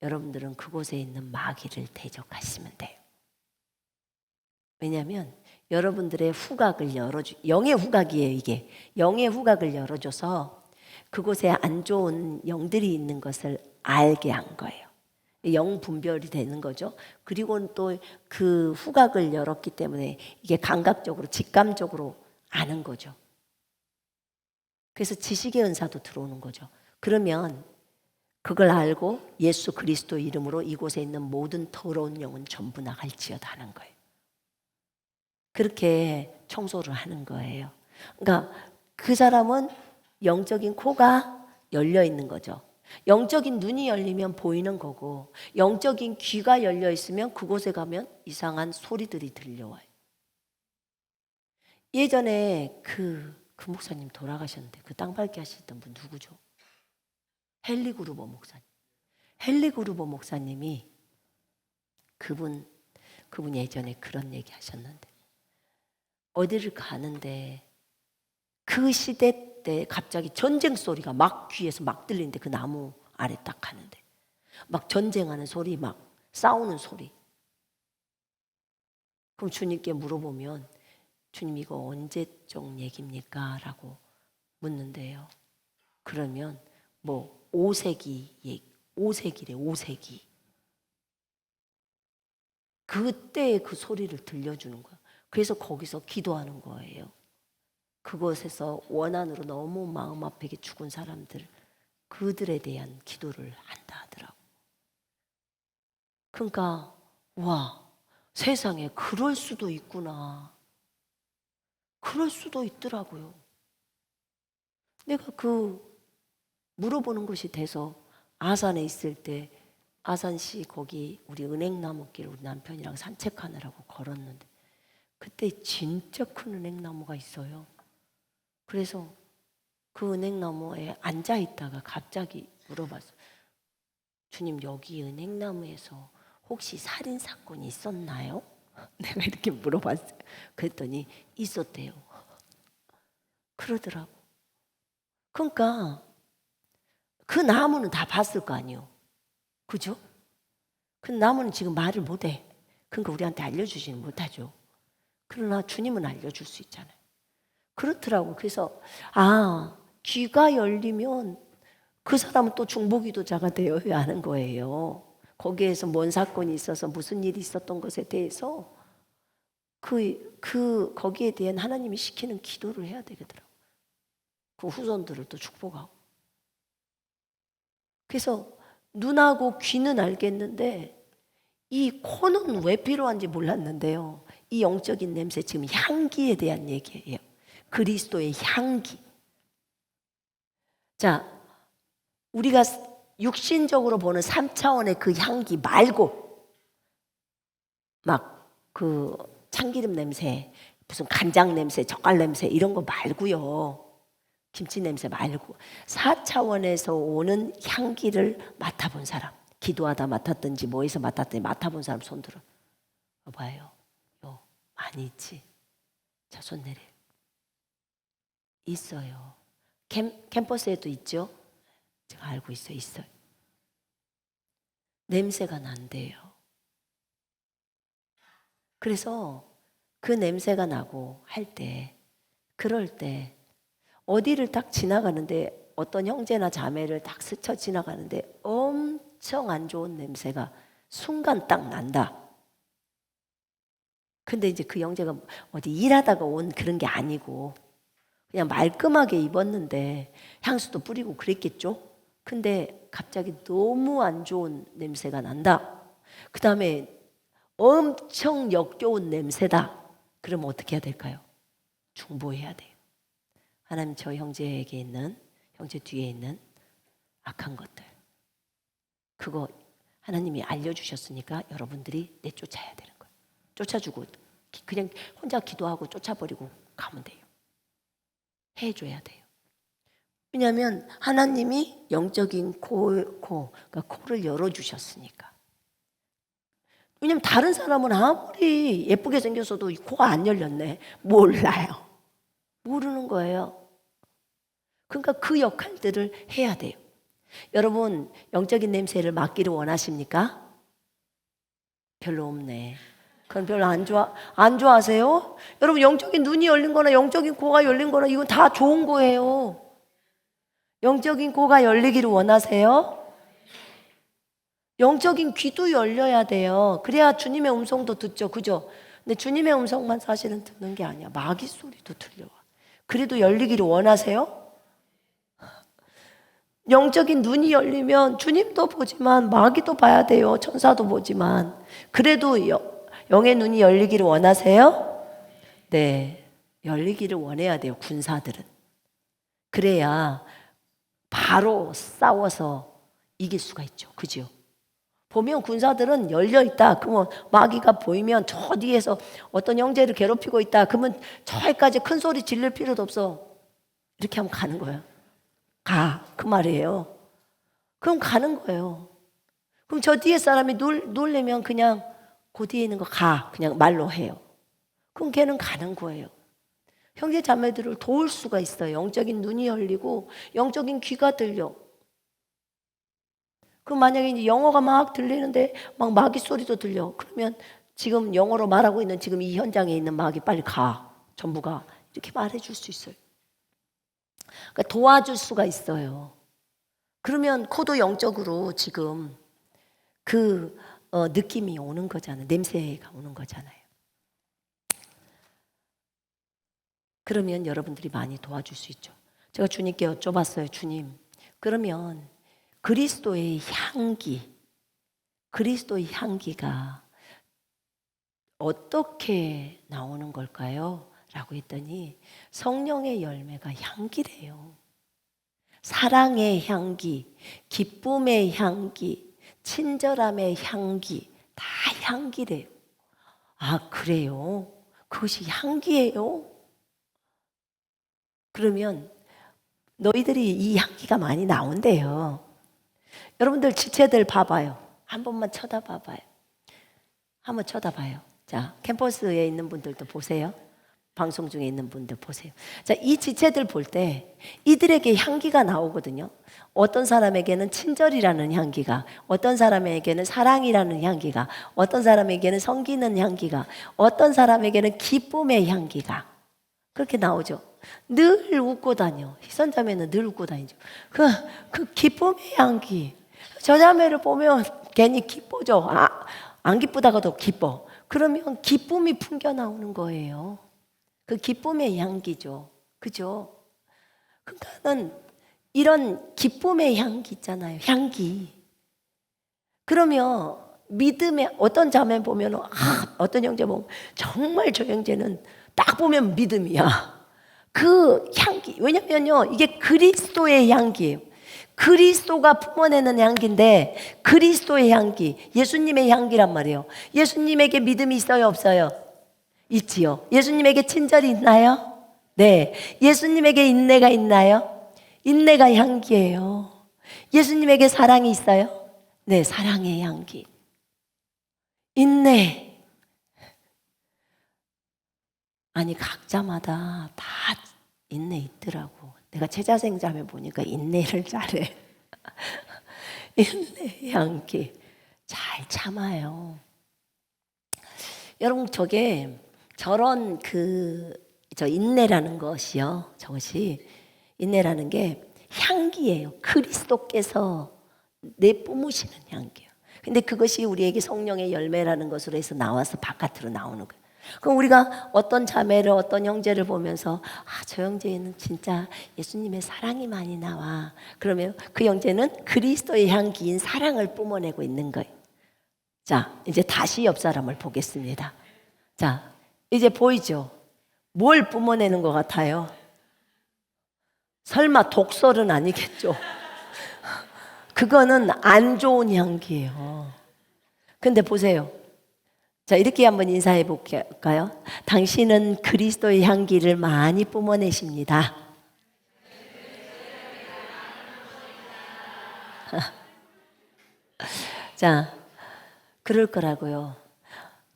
여러분들은 그곳에 있는 마귀를 대적하시면 돼요. 왜냐하면 여러분들의 후각을 영의 후각이에요. 이게 영의 후각을 열어줘서 그곳에 안 좋은 영들이 있는 것을 알게 한 거예요. 영 분별이 되는 거죠. 그리고 또 그 후각을 열었기 때문에 이게 감각적으로, 직감적으로 아는 거죠. 그래서 지식의 은사도 들어오는 거죠. 그러면 그걸 알고 예수 그리스도 이름으로 이곳에 있는 모든 더러운 영은 전부 나갈지어다 하는 거예요. 그렇게 청소를 하는 거예요. 그러니까 그 사람은 영적인 코가 열려 있는 거죠. 영적인 눈이 열리면 보이는 거고, 영적인 귀가 열려 있으면 그곳에 가면 이상한 소리들이 들려와요. 예전에 그 목사님 돌아가셨는데, 그 땅 밟기 하시던 분 누구죠? 헨리 그루버 목사님. 헨리 그루버 목사님이 그분 예전에 그런 얘기 하셨는데, 어디를 가는데 그 시대 때 갑자기 전쟁 소리가 막 귀에서 막 들리는데, 그 나무 아래 딱 가는데 막 전쟁하는 소리, 막 싸우는 소리. 그럼 주님께 물어보면, 주님 이거 언제적 얘기입니까? 라고 묻는데요. 그러면 뭐 5세기, 5세기래 5세기. 그때의 그 소리를 들려주는 거야. 그래서 거기서 기도하는 거예요. 그곳에서 원한으로 너무 마음 아프게 죽은 사람들, 그들에 대한 기도를 한다 하더라고. 그러니까 와, 세상에 그럴 수도 있구나. 그럴 수도 있더라고요. 내가 그 물어보는 것이 돼서 아산에 있을 때, 아산시 거기 우리 은행나무길 우리 남편이랑 산책하느라고 걸었는데, 그때 진짜 큰 은행나무가 있어요. 그래서 그 은행나무에 앉아 있다가 갑자기 물어봤어. 주님, 여기 은행나무에서 혹시 살인 사건이 있었나요? 내가 이렇게 물어봤어요. 그랬더니 있었대요. 그러더라고. 그러니까 그 나무는 다 봤을 거 아니에요. 그죠? 그 나무는 지금 말을 못해. 그러니까 우리한테 알려주지는 못하죠. 그러나 주님은 알려줄 수 있잖아요. 그렇더라고. 그래서 귀가 열리면 그 사람은 또 중보기도자가 되어야 하는 거예요. 거기에서 뭔 사건이 있어서 무슨 일이 있었던 것에 대해서 거기에 대한 하나님이 시키는 기도를 해야 되겠더라고. 그 후손들을 또 축복하고. 그래서 눈하고 귀는 알겠는데 이 코는 왜 필요한지 몰랐는데요. 이 영적인 냄새, 지금 향기에 대한 얘기예요. 그리스도의 향기. 자, 우리가 육신적으로 보는 3차원의 그 향기 말고, 막 그 참기름 냄새, 무슨 간장 냄새, 젓갈 냄새 이런 거 말고요. 김치 냄새 말고 4차원에서 오는 향기를 맡아본 사람, 기도하다 맡았든지 뭐해서 맡았든지 맡아본 사람 손 들어 봐요. 많이 있지? 자, 손 내려. 있어요. 캠퍼스에도 있죠? 제가 알고 있어요. 냄새가 난대요. 그래서 그 냄새가 나고 할 때, 그럴 때 어디를 딱 지나가는데, 어떤 형제나 자매를 딱 스쳐 지나가는데 엄청 안 좋은 냄새가 순간 딱 난다. 근데 이제 그 형제가 어디 일하다가 온 그런 게 아니고 그냥 말끔하게 입었는데 향수도 뿌리고 그랬겠죠? 근데 갑자기 너무 안 좋은 냄새가 난다. 그 다음에 엄청 역겨운 냄새다. 그러면 어떻게 해야 될까요? 중보해야 돼요. 하나님, 저 형제에게 있는, 형제 뒤에 있는 악한 것들, 그거 하나님이 알려주셨으니까 여러분들이 내쫓아야 되는 거예요. 쫓아주고 그냥 혼자 기도하고 쫓아버리고 가면 돼요. 해줘야 돼요. 왜냐하면 하나님이 영적인 그러니까 코를 열어주셨으니까. 왜냐하면 다른 사람은 아무리 예쁘게 생겼어도 코가 안 열렸네. 몰라요. 모르는 거예요. 그러니까 그 역할들을 해야 돼요. 여러분 영적인 냄새를 맡기를 원하십니까? 별로 없네. 그건 별로 안 좋아하세요? 여러분 영적인 눈이 열린 거나 영적인 코가 열린 거나 이건 다 좋은 거예요. 영적인 코가 열리기를 원하세요? 영적인 귀도 열려야 돼요. 그래야 주님의 음성도 듣죠. 그죠? 근데 주님의 음성만 사실은 듣는 게 아니야. 마귀 소리도 들려와. 그래도 열리기를 원하세요? 영적인 눈이 열리면 주님도 보지만 마귀도 봐야 돼요. 천사도 보지만. 그래도 영의 눈이 열리기를 원하세요? 네. 열리기를 원해야 돼요. 군사들은. 그래야 바로 싸워서 이길 수가 있죠. 그죠? 보면 군사들은 열려있다. 그러면 마귀가 보이면 저 뒤에서 어떤 형제를 괴롭히고 있다. 그러면 저기까지 큰 소리 지를 필요도 없어. 이렇게 하면 가는 거예요. 가. 그 말이에요. 그럼 가는 거예요. 그럼 저 뒤에 사람이 놀래면 그냥 그 뒤에 있는 거 가. 그냥 말로 해요. 그럼 걔는 가는 거예요. 형제 자매들을 도울 수가 있어요. 영적인 눈이 열리고 영적인 귀가 들려. 그럼 만약에 이제 영어가 막 들리는데 막 마귀 소리도 들려. 그러면 지금 영어로 말하고 있는 지금 이 현장에 있는 마귀 빨리 가. 전부가. 이렇게 말해줄 수 있어요. 그러니까 도와줄 수가 있어요. 그러면 코도 영적으로 지금 그 느낌이 오는 거잖아요. 냄새가 오는 거잖아요. 그러면 여러분들이 많이 도와줄 수 있죠. 제가 주님께 여쭤봤어요. 주님, 그러면 그리스도의 향기가 어떻게 나오는 걸까요? 라고 했더니 성령의 열매가 향기래요. 사랑의 향기, 기쁨의 향기, 친절함의 향기, 다 향기래요. 아, 그래요? 그것이 향기예요? 그러면 너희들이 이 향기가 많이 나온대요. 여러분들 지체들 봐봐요. 한 번만 쳐다봐봐요. 한번 쳐다봐요. 자, 캠퍼스에 있는 분들도 보세요. 방송 중에 있는 분들 보세요. 자, 이 지체들 볼 때 이들에게 향기가 나오거든요. 어떤 사람에게는 친절이라는 향기가, 어떤 사람에게는 사랑이라는 향기가, 어떤 사람에게는 섬기는 향기가, 어떤 사람에게는 기쁨의 향기가 그렇게 나오죠. 늘 웃고 다녀. 희선자매는 늘 웃고 다니죠. 그 기쁨의 향기. 저 자매를 보면 괜히 기뻐져. 안 기쁘다가도 기뻐. 그러면 기쁨이 풍겨 나오는 거예요. 그 기쁨의 향기죠. 그죠? 그러니까는 이런 기쁨의 향기 있잖아요. 향기. 그러면 믿음의 어떤 자매 보면 어떤 형제 보면 정말 저 형제는 딱 보면 믿음이야. 그 향기. 왜냐면요. 이게 그리스도의 향기예요. 그리스도가 품어내는 향기인데 그리스도의 향기, 예수님의 향기란 말이에요. 예수님에게 믿음이 있어요, 없어요? 있지요. 예수님에게 친절이 있나요? 네. 예수님에게 인내가 있나요? 인내가 향기예요. 예수님에게 사랑이 있어요? 네, 사랑의 향기. 인내. 아니 각자마다 다 인내 있더라고. 내가 제자생자매 보니까 인내를 잘해. 인내 향기. 잘 참아요. 여러분 저런 저 인내라는 것이요. 저것이 인내라는 게 향기예요. 그리스도께서 내뿜으시는 향기예요. 근데 그것이 우리에게 성령의 열매라는 것으로 해서 나와서 바깥으로 나오는 거예요. 그럼 우리가 어떤 자매를 어떤 형제를 보면서 저 형제는 진짜 예수님의 사랑이 많이 나와. 그러면 그 형제는 그리스도의 향기인 사랑을 뿜어내고 있는 거예요. 자, 이제 다시 옆 사람을 보겠습니다. 자, 이제 보이죠? 뭘 뿜어내는 것 같아요? 설마 독설은 아니겠죠? 그거는 안 좋은 향기예요. 근데 보세요. 자, 이렇게 한번 인사해 볼까요? 당신은 그리스도의 향기를 많이 뿜어내십니다. 자, 그럴 거라고요.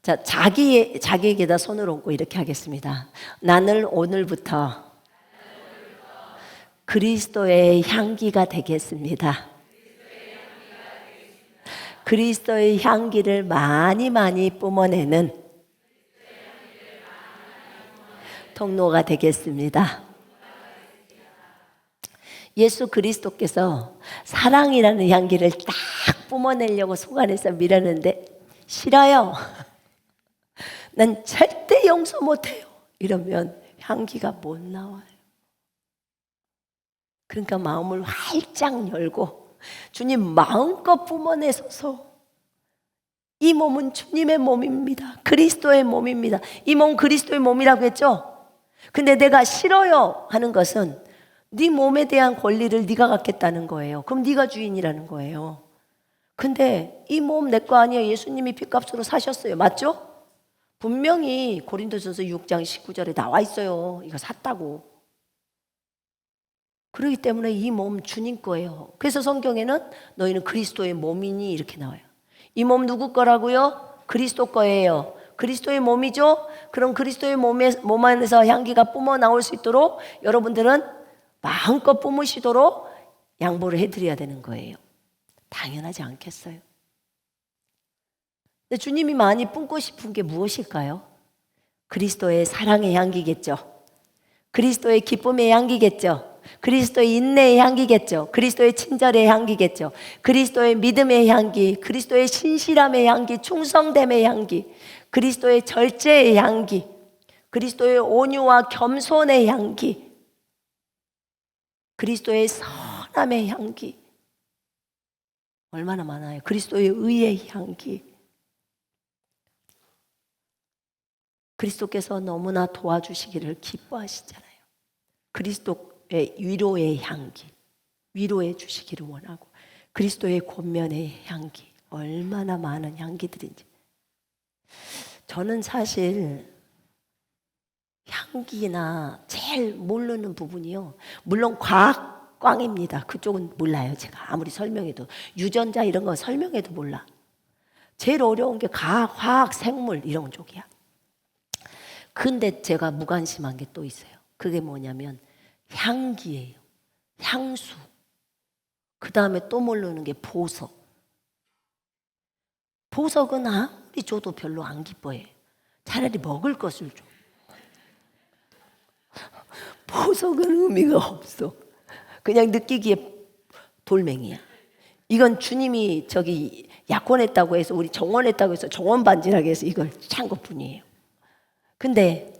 자, 자기에게다 손을 얹고 이렇게 하겠습니다. 나는 오늘부터 그리스도의 향기가 되겠습니다. 그리스도의 향기를 많이 뿜어내는 통로가 되겠습니다. 예수 그리스도께서 사랑이라는 향기를 딱 뿜어내려고 속안에서 밀었는데 싫어요. 난 절대 용서 못해요. 이러면 향기가 못 나와요. 그러니까 마음을 활짝 열고 주님 마음껏 뿜어내소서. 이 몸은 주님의 몸입니다. 그리스도의 몸입니다. 이 몸 그리스도의 몸이라고 했죠? 근데 내가 싫어요 하는 것은 네 몸에 대한 권리를 네가 갖겠다는 거예요. 그럼 네가 주인이라는 거예요. 근데 이 몸 내 거 아니에요. 예수님이 핏값으로 사셨어요. 맞죠? 분명히 고린도전서 6장 19절에 나와 있어요. 이거 샀다고. 그렇기 때문에 이 몸 주님 거예요. 그래서 성경에는 너희는 그리스도의 몸이니 이렇게 나와요. 이 몸 누구 거라고요? 그리스도 거예요. 그리스도의 몸이죠? 그럼 그리스도의 몸 안에서 향기가 뿜어 나올 수 있도록 여러분들은 마음껏 뿜으시도록 양보를 해드려야 되는 거예요. 당연하지 않겠어요? 근데 주님이 많이 뿜고 싶은 게 무엇일까요? 그리스도의 사랑의 향기겠죠. 그리스도의 기쁨의 향기겠죠. 그리스도의 인내의 향기겠죠. 그리스도의 친절의 향기겠죠. 그리스도의 믿음의 향기, 그리스도의 신실함의 향기, 충성됨의 향기, 그리스도의 절제의 향기, 그리스도의 온유와 겸손의 향기, 그리스도의 선함의 향기. 얼마나 많아요. 그리스도의 의의 향기. 그리스도께서 너무나 도와주시기를 기뻐하시잖아요. 그리스도의 위로의 향기, 위로해 주시기를 원하고, 그리스도의 권면의 향기, 얼마나 많은 향기들인지. 저는 사실 향기나 제일 모르는 부분이요, 물론 과학광입니다. 그쪽은 몰라요. 제가 아무리 설명해도, 유전자 이런 거 설명해도 몰라. 제일 어려운 게 화학, 생물 이런 쪽이야. 근데 제가 무관심한 게 또 있어요. 그게 뭐냐면 향기예요. 향수. 그 다음에 또 모르는 게 보석. 보석은 아무리 줘도 별로 안 기뻐해. 차라리 먹을 것을 줘. 보석은 의미가 없어. 그냥 느끼기에 돌멩이야. 이건 주님이 저기 약혼했다고 해서, 우리 정원했다고 해서 정원 반지라고 해서 이걸 찬 것뿐이에요. 근데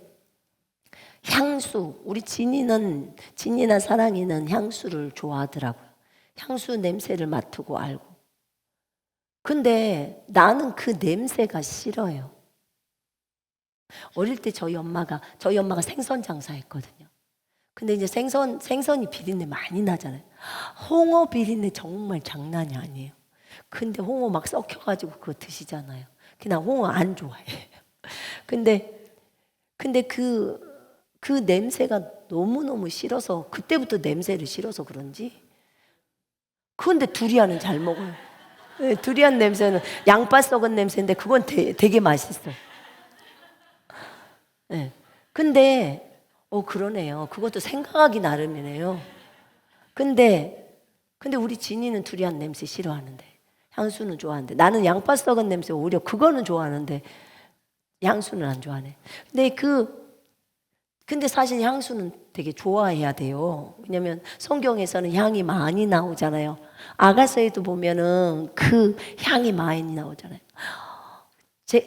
향수, 우리 진이나 사랑이는 향수를 좋아하더라고요. 향수 냄새를 맡고 알고. 근데 나는 그 냄새가 싫어요. 어릴 때 저희 엄마가 생선 장사했거든요. 근데 이제 생선이 비린내 많이 나잖아요. 홍어 비린내 정말 장난이 아니에요. 근데 홍어 막 썩혀가지고 그거 드시잖아요. 그냥 홍어 안 좋아해. 근데 그 냄새가 너무너무 싫어서, 그때부터 냄새를 싫어서 그런지. 그런데 두리안은 잘 먹어요. 네, 두리안 냄새는 양파 썩은 냄새인데 그건 되게 맛있어요. 네. 근데 그러네요. 그것도 생각하기 나름이네요. 근데 우리 진이는 두리안 냄새 싫어하는데, 향수는 좋아하는데, 나는 양파 썩은 냄새 오히려 그거는 좋아하는데 향수는 안 좋아하네. 근데 사실 향수는 되게 좋아해야 돼요. 왜냐면 성경에서는 향이 많이 나오잖아요. 아가서에도 보면은 그 향이 많이 나오잖아요.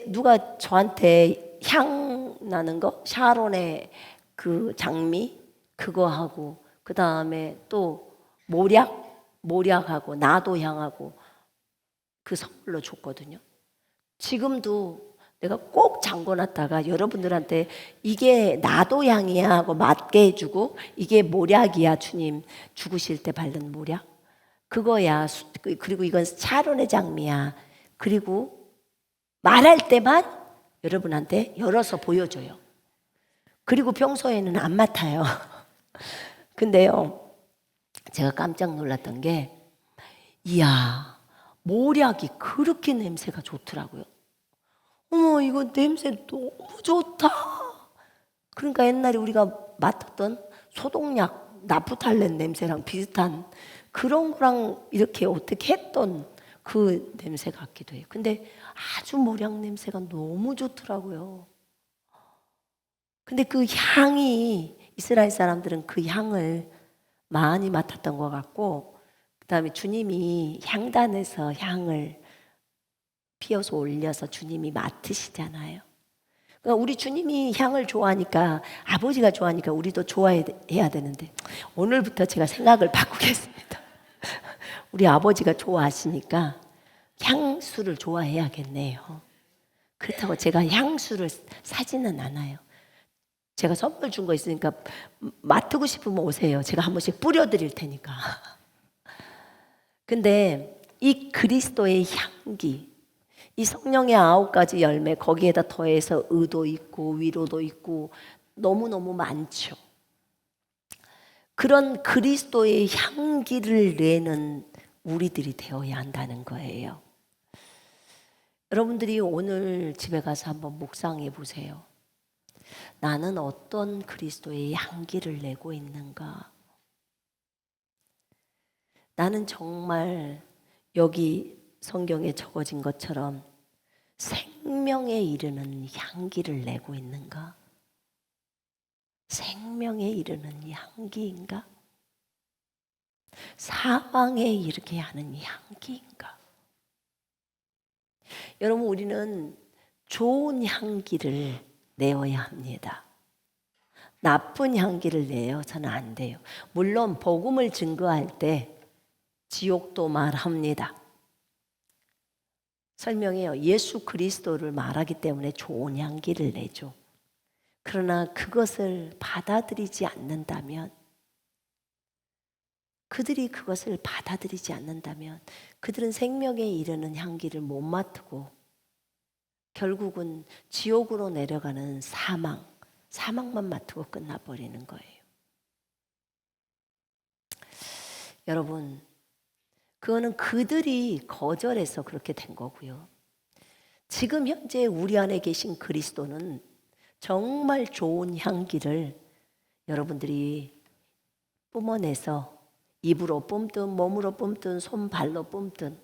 누가 저한테 향 나는 거, 샤론의 그 장미 그거 하고, 그 다음에 또 모략하고 나도 향하고 그 선물로 줬거든요. 지금도 내가 꼭 잠궈놨다가 여러분들한테 이게 나도 향이야 하고 맞게 해주고, 이게 모략이야 주님 죽으실 때 바른 모략, 그거야. 그리고 이건 샤론의 장미야. 그리고 말할 때만 여러분한테 열어서 보여줘요. 그리고 평소에는 안 맡아요. 근데요, 제가 깜짝 놀랐던 게, 이야, 모략이 그렇게 냄새가 좋더라고요. 어머, 이거 냄새 너무 좋다. 그러니까 옛날에 우리가 맡았던 소독약, 나프탈렌 냄새랑 비슷한 그런 거랑 이렇게 어떻게 했던 그 냄새 같기도 해요. 근데 아주 모략 냄새가 너무 좋더라고요. 근데 그 향이, 이스라엘 사람들은 그 향을 많이 맡았던 것 같고, 그 다음에 주님이 향단에서 향을 피워서 올려서 주님이 맡으시잖아요. 그러니까 우리 주님이 향을 좋아하니까, 아버지가 좋아하니까 우리도 좋아해야 되는데, 오늘부터 제가 생각을 바꾸겠습니다. 우리 아버지가 좋아하시니까 향수를 좋아해야겠네요. 그렇다고 제가 향수를 사지는 않아요. 제가 선물 준 거 있으니까 맡고 싶으면 오세요. 제가 한 번씩 뿌려드릴 테니까. 근데 이 그리스도의 향기, 이 성령의 9가지 열매, 거기에다 더해서 의도 있고 위로도 있고 너무너무 많죠. 그런 그리스도의 향기를 내는 우리들이 되어야 한다는 거예요. 여러분들이 오늘 집에 가서 한번 묵상해 보세요. 나는 어떤 그리스도의 향기를 내고 있는가? 나는 정말 여기 성경에 적어진 것처럼 생명에 이르는 향기를 내고 있는가? 생명에 이르는 향기인가? 사망에 이르게 하는 향기인가? 여러분, 우리는 좋은 향기를 내어야 합니다. 나쁜 향기를 내어서는 안 돼요. 물론 복음을 증거할 때 지옥도 말합니다. 설명해요. 예수 그리스도를 말하기 때문에 좋은 향기를 내죠. 그러나 그것을 받아들이지 않는다면, 그들이 그것을 받아들이지 않는다면 그들은 생명에 이르는 향기를 못 맡고 결국은 지옥으로 내려가는 사망만 맡고 끝나버리는 거예요. 여러분, 그거는 그들이 거절해서 그렇게 된 거고요. 지금 현재 우리 안에 계신 그리스도는 정말 좋은 향기를 여러분들이 뿜어내서 입으로 뿜든 몸으로 뿜든 손발로 뿜든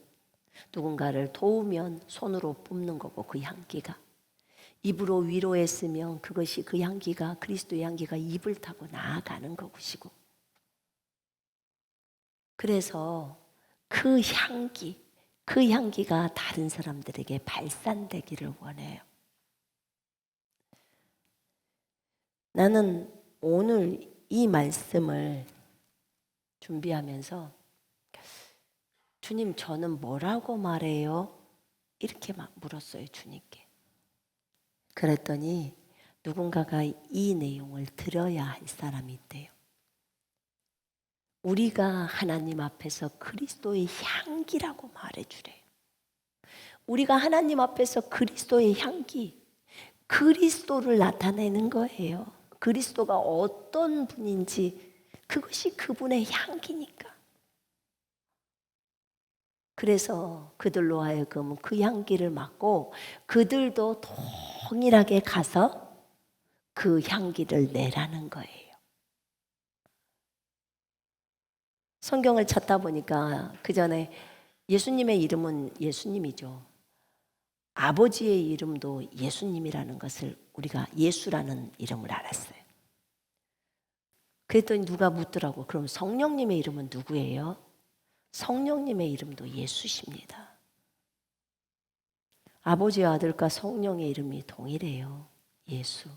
누군가를 도우면 손으로 뿜는 거고, 그 향기가 입으로 위로했으면 그것이, 그 향기가, 그리스도의 향기가 입을 타고 나아가는 것이고, 그래서 그 향기가 다른 사람들에게 발산되기를 원해요. 나는 오늘 이 말씀을 준비하면서 주님, 저는 뭐라고 말해요? 이렇게 막 물었어요, 주님께. 그랬더니 누군가가 이 내용을 들어야 할 사람이 있대요. 우리가 하나님 앞에서 그리스도의 향기라고 말해주래요. 우리가 하나님 앞에서 그리스도의 향기, 그리스도를 나타내는 거예요. 그리스도가 어떤 분인지, 그것이 그분의 향기니까. 그래서 그들로 하여금 그 향기를 맡고 그들도 동일하게 가서 그 향기를 내라는 거예요. 성경을 찾다 보니까 그 전에 예수님의 이름은 예수님이죠. 아버지의 이름도 예수님이라는 것을 우리가 예수라는 이름을 알았어요. 그랬더니 누가 묻더라고. 그럼 성령님의 이름은 누구예요? 성령님의 이름도 예수십니다. 아버지와 아들과 성령의 이름이 동일해요. 예수.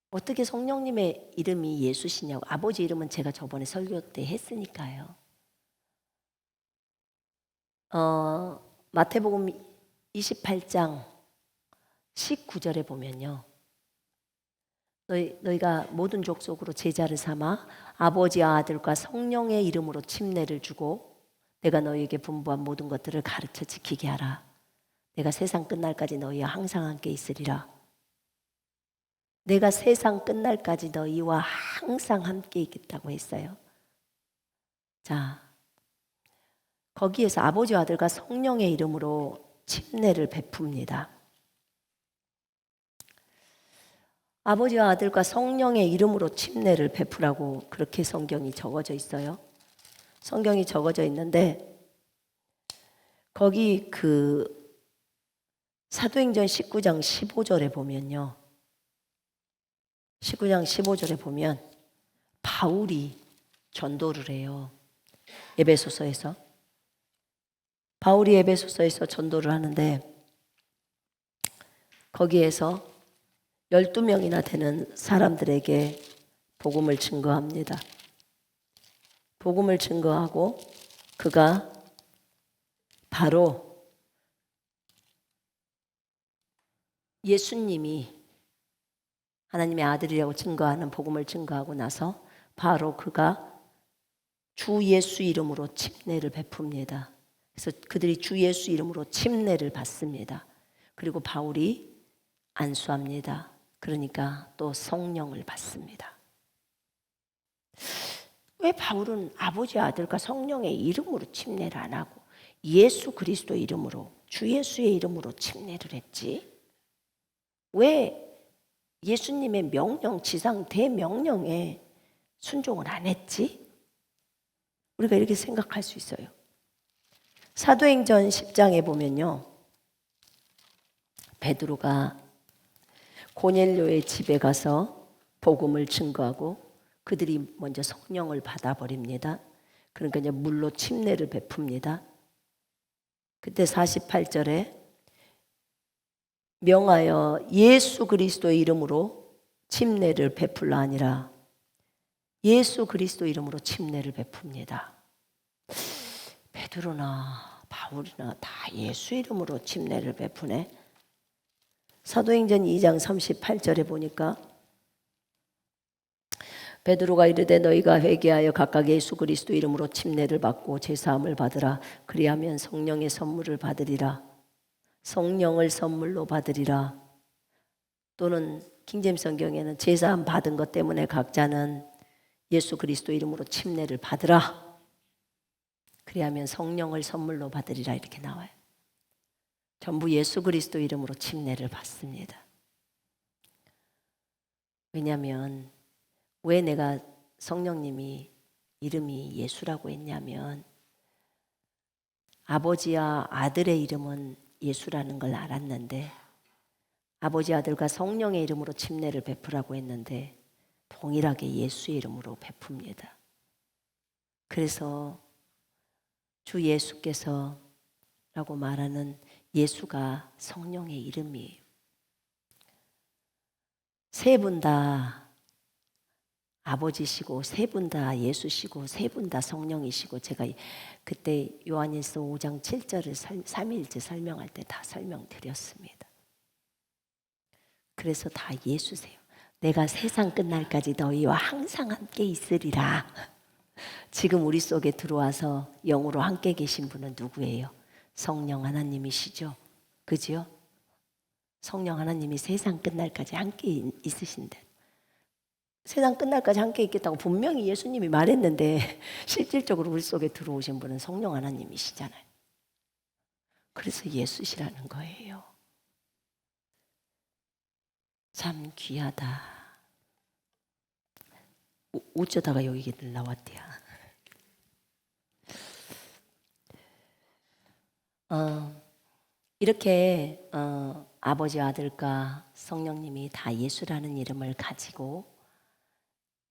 어떻게 성령님의 이름이 예수시냐고. 아버지 이름은 제가 저번에 설교 때 했으니까요. 마태복음 28장 19절에 보면요, 너희가 모든 족속으로 제자를 삼아 아버지와 아들과 성령의 이름으로 침례를 주고 내가 너희에게 분부한 모든 것들을 가르쳐 지키게 하라. 내가 세상 끝날까지 너희와 항상 함께 있으리라. 내가 세상 끝날까지 너희와 항상 함께 있겠다고 했어요. 자, 거기에서 아버지와 아들과 성령의 이름으로 침례를 베풉니다. 아버지와 아들과 성령의 이름으로 침례를 베푸라고 그렇게 성경이 적어져 있어요. 성경이 적어져 있는데 거기 그 사도행전 19장 15절에 보면요. 19장 15절에 보면 바울이 전도를 해요. 에베소서에서. 바울이 에베소서에서 전도를 하는데 거기에서 12명이나 되는 사람들에게 복음을 증거합니다. 복음을 증거하고 그가 바로 예수님이 하나님의 아들이라고 증거하는 복음을 증거하고 나서 바로 그가 주 예수 이름으로 침례를 베풉니다. 그래서 그들이 주 예수 이름으로 침례를 받습니다. 그리고 바울이 안수합니다. 그러니까 또 성령을 받습니다. 왜 바울은 아버지 아들과 성령의 이름으로 침례를 안 하고 예수 그리스도 이름으로 주 예수의 이름으로 침례를 했지? 왜 예수님의 명령 지상 대명령에 순종을 안 했지? 우리가 이렇게 생각할 수 있어요. 사도행전 10장에 보면요. 베드로가 고넬료의 집에 가서 복음을 증거하고 그들이 먼저 성령을 받아버립니다. 그러니까 이제 물로 침례를 베풉니다. 그때 48절에 명하여 예수 그리스도의 이름으로 침례를 베풀라 하니라. 예수 그리스도 이름으로 침례를 베풉니다. 베드로나 바울이나 다 예수 이름으로 침례를 베푸네. 사도행전 2장 38절에 보니까 베드로가 이르되 너희가 회개하여 각각 예수 그리스도 이름으로 침례를 받고 제사함을 받으라. 그리하면 성령의 선물을 받으리라. 성령을 선물로 받으리라. 또는 킹제임스 성경에는 제사함 받은 것 때문에 각자는 예수 그리스도 이름으로 침례를 받으라. 그리하면 성령을 선물로 받으리라 이렇게 나와요. 전부 예수 그리스도 이름으로 침례를 받습니다. 왜냐하면 왜 내가 성령님이 이름이 예수라고 했냐면 아버지와 아들의 이름은 예수라는 걸 알았는데 아버지 아들과 성령의 이름으로 침례를 베푸라고 했는데 동일하게 예수의 이름으로 베풉니다. 그래서 주 예수께서 라고 말하는 예수가 성령의 이름이에요. 세 분 다 아버지시고 세 분 다 예수시고 세 분 다 성령이시고 제가 그때 요한일서 5장 7절을 삼위일체 설명할 때 다 설명드렸습니다. 그래서 다 예수세요. 내가 세상 끝날까지 너희와 항상 함께 있으리라. 지금 우리 속에 들어와서 영으로 함께 계신 분은 누구예요? 성령 하나님이시죠. 그죠? 성령 하나님이 세상 끝날까지 함께 있으신데 세상 끝날까지 함께 있겠다고 분명히 예수님이 말했는데 실질적으로 우리 속에 들어오신 분은 성령 하나님이시잖아요. 그래서 예수시라는 거예요. 참 귀하다. 어쩌다가 여기 나왔대요. 이렇게 아버지 아들과 성령님이 다 예수라는 이름을 가지고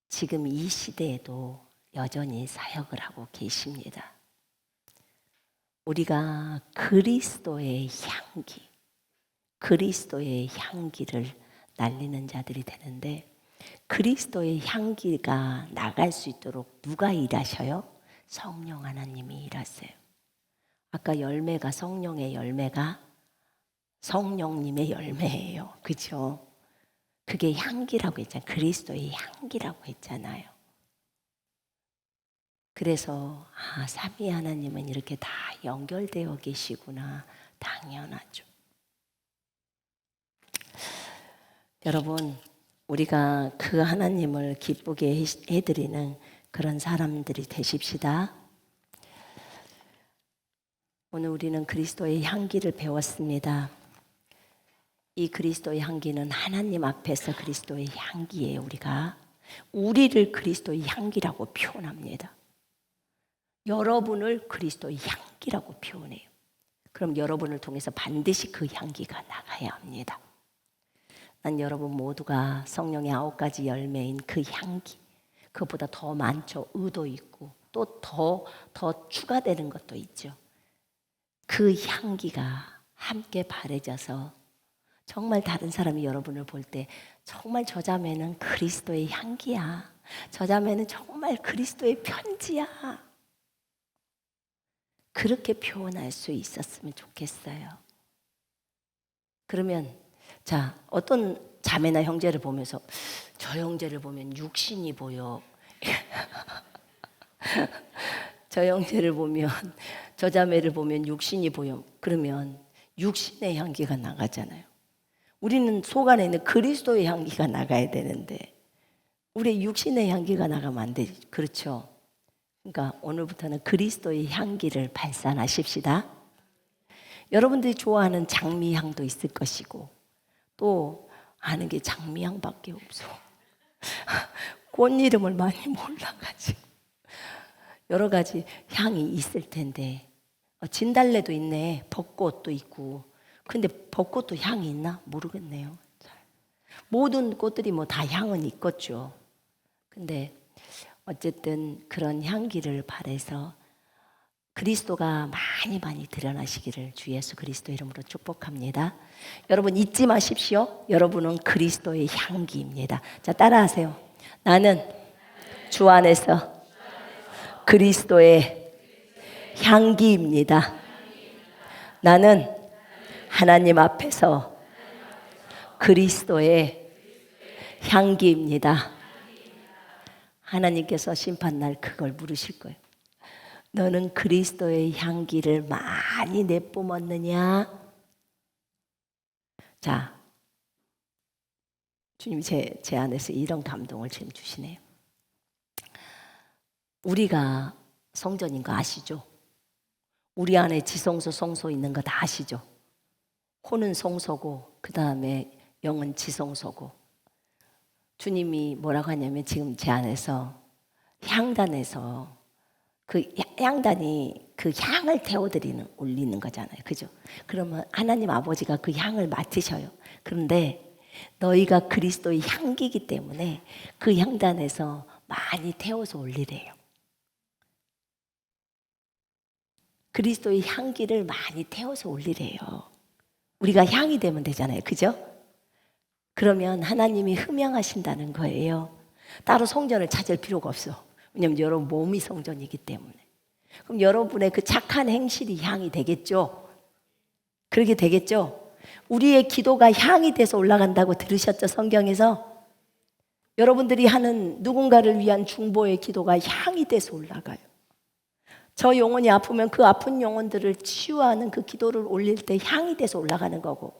지금 이 시대에도 여전히 사역을 하고 계십니다. 우리가 그리스도의 향기를 날리는 자들이 되는데 그리스도의 향기가 나갈 수 있도록 누가 일하셔요? 성령 하나님이 일하세요. 아까 열매가 성령의 열매가 성령님의 열매예요. 그렇죠? 그게 향기라고 했잖아요. 그리스도의 향기라고 했잖아요. 그래서 삼위 하나님은 이렇게 다 연결되어 계시구나. 당연하죠. 여러분, 우리가 그 하나님을 기쁘게 해드리는 그런 사람들이 되십시다. 오늘 우리는 그리스도의 향기를 배웠습니다. 이 그리스도의 향기는 하나님 앞에서 그리스도의 향기예요. 우리를 그리스도의 향기라고 표현합니다. 여러분을 그리스도의 향기라고 표현해요. 그럼 여러분을 통해서 반드시 그 향기가 나가야 합니다. 난 여러분 모두가 성령의 9가지 열매인 그 향기, 그보다 더 많죠. 의도 있고 또 더 추가되는 것도 있죠. 그 향기가 함께 바래져서 정말 다른 사람이 여러분을 볼 때 정말 저 자매는 그리스도의 향기야. 저 자매는 정말 그리스도의 편지야. 그렇게 표현할 수 있었으면 좋겠어요. 그러면 자, 어떤 자매나 형제를 보면서 저 형제를 보면 육신이 보여. 저 형제를 보면 저 자매를 보면 육신이 보여. 그러면 육신의 향기가 나가잖아요. 우리는 속 안에 있는 그리스도의 향기가 나가야 되는데 우리 육신의 향기가 나가면 안 되죠. 그렇죠? 그러니까 오늘부터는 그리스도의 향기를 발산하십시다. 여러분들이 좋아하는 장미향도 있을 것이고 또 아는 게 장미향밖에 없어. 꽃 이름을 많이 몰라가지고 여러 가지 향이 있을 텐데 진달래도 있네. 벚꽃도 있고. 근데 벚꽃도 향이 있나? 모르겠네요. 모든 꽃들이 뭐 다 향은 있겠죠. 근데 어쨌든 그런 향기를 바래서 그리스도가 많이 드러나시기를 주 예수 그리스도 이름으로 축복합니다. 여러분 잊지 마십시오. 여러분은 그리스도의 향기입니다. 자, 따라하세요. 나는 주 안에서 그리스도의 향기입니다. 나는 하나님 앞에서 그리스도의 향기입니다. 하나님께서 심판날 그걸 물으실 거예요. 너는 그리스도의 향기를 많이 내뿜었느냐? 자, 주님이 제 안에서 이런 감동을 지금 주시네요. 우리가 성전인 거 아시죠? 우리 안에 지성소, 성소 있는 거 다 아시죠? 혼은 성소고 그 다음에 영은 지성소고 주님이 뭐라고 하냐면 지금 제 안에서 향단에서 그 향단이 그 향을 태워드리는 올리는 거잖아요. 그죠? 그러면 하나님 아버지가 그 향을 맡으셔요. 그런데 너희가 그리스도의 향기이기 때문에 그 향단에서 많이 태워서 올리래요. 그리스도의 향기를 많이 태워서 올리래요. 우리가 향이 되면 되잖아요. 그죠? 그러면 하나님이 흠양하신다는 거예요. 따로 성전을 찾을 필요가 없어. 왜냐하면 여러분 몸이 성전이기 때문에. 그럼 여러분의 그 착한 행실이 향이 되겠죠? 그렇게 되겠죠? 우리의 기도가 향이 돼서 올라간다고 들으셨죠? 성경에서? 여러분들이 하는 누군가를 위한 중보의 기도가 향이 돼서 올라가요. 저 영혼이 아프면 그 아픈 영혼들을 치유하는 그 기도를 올릴 때 향이 돼서 올라가는 거고,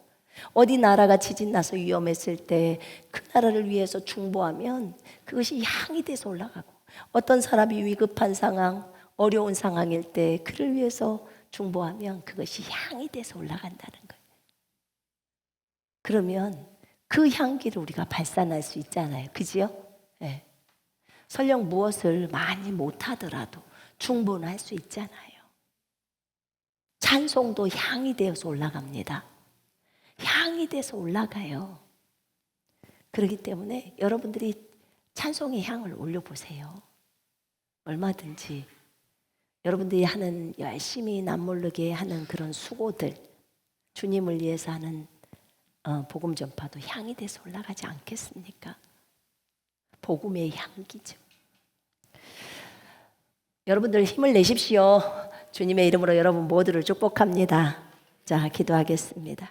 어디 나라가 지진 나서 위험했을 때 그 나라를 위해서 중보하면 그것이 향이 돼서 올라가고, 어떤 사람이 위급한 상황, 어려운 상황일 때 그를 위해서 중보하면 그것이 향이 돼서 올라간다는 거예요. 그러면 그 향기를 우리가 발산할 수 있잖아요. 그지요? 네. 설령 무엇을 많이 못하더라도 중보는 할 수 있잖아요. 찬송도 향이 되어서 올라갑니다. 향이 돼서 올라가요. 그렇기 때문에 여러분들이 찬송의 향을 올려보세요. 얼마든지 여러분들이 하는 열심히 남모르게 하는 그런 수고들, 주님을 위해서 하는 복음 전파도 향이 돼서 올라가지 않겠습니까? 복음의 향기죠. 여러분들 힘을 내십시오. 주님의 이름으로 여러분 모두를 축복합니다. 자, 기도하겠습니다.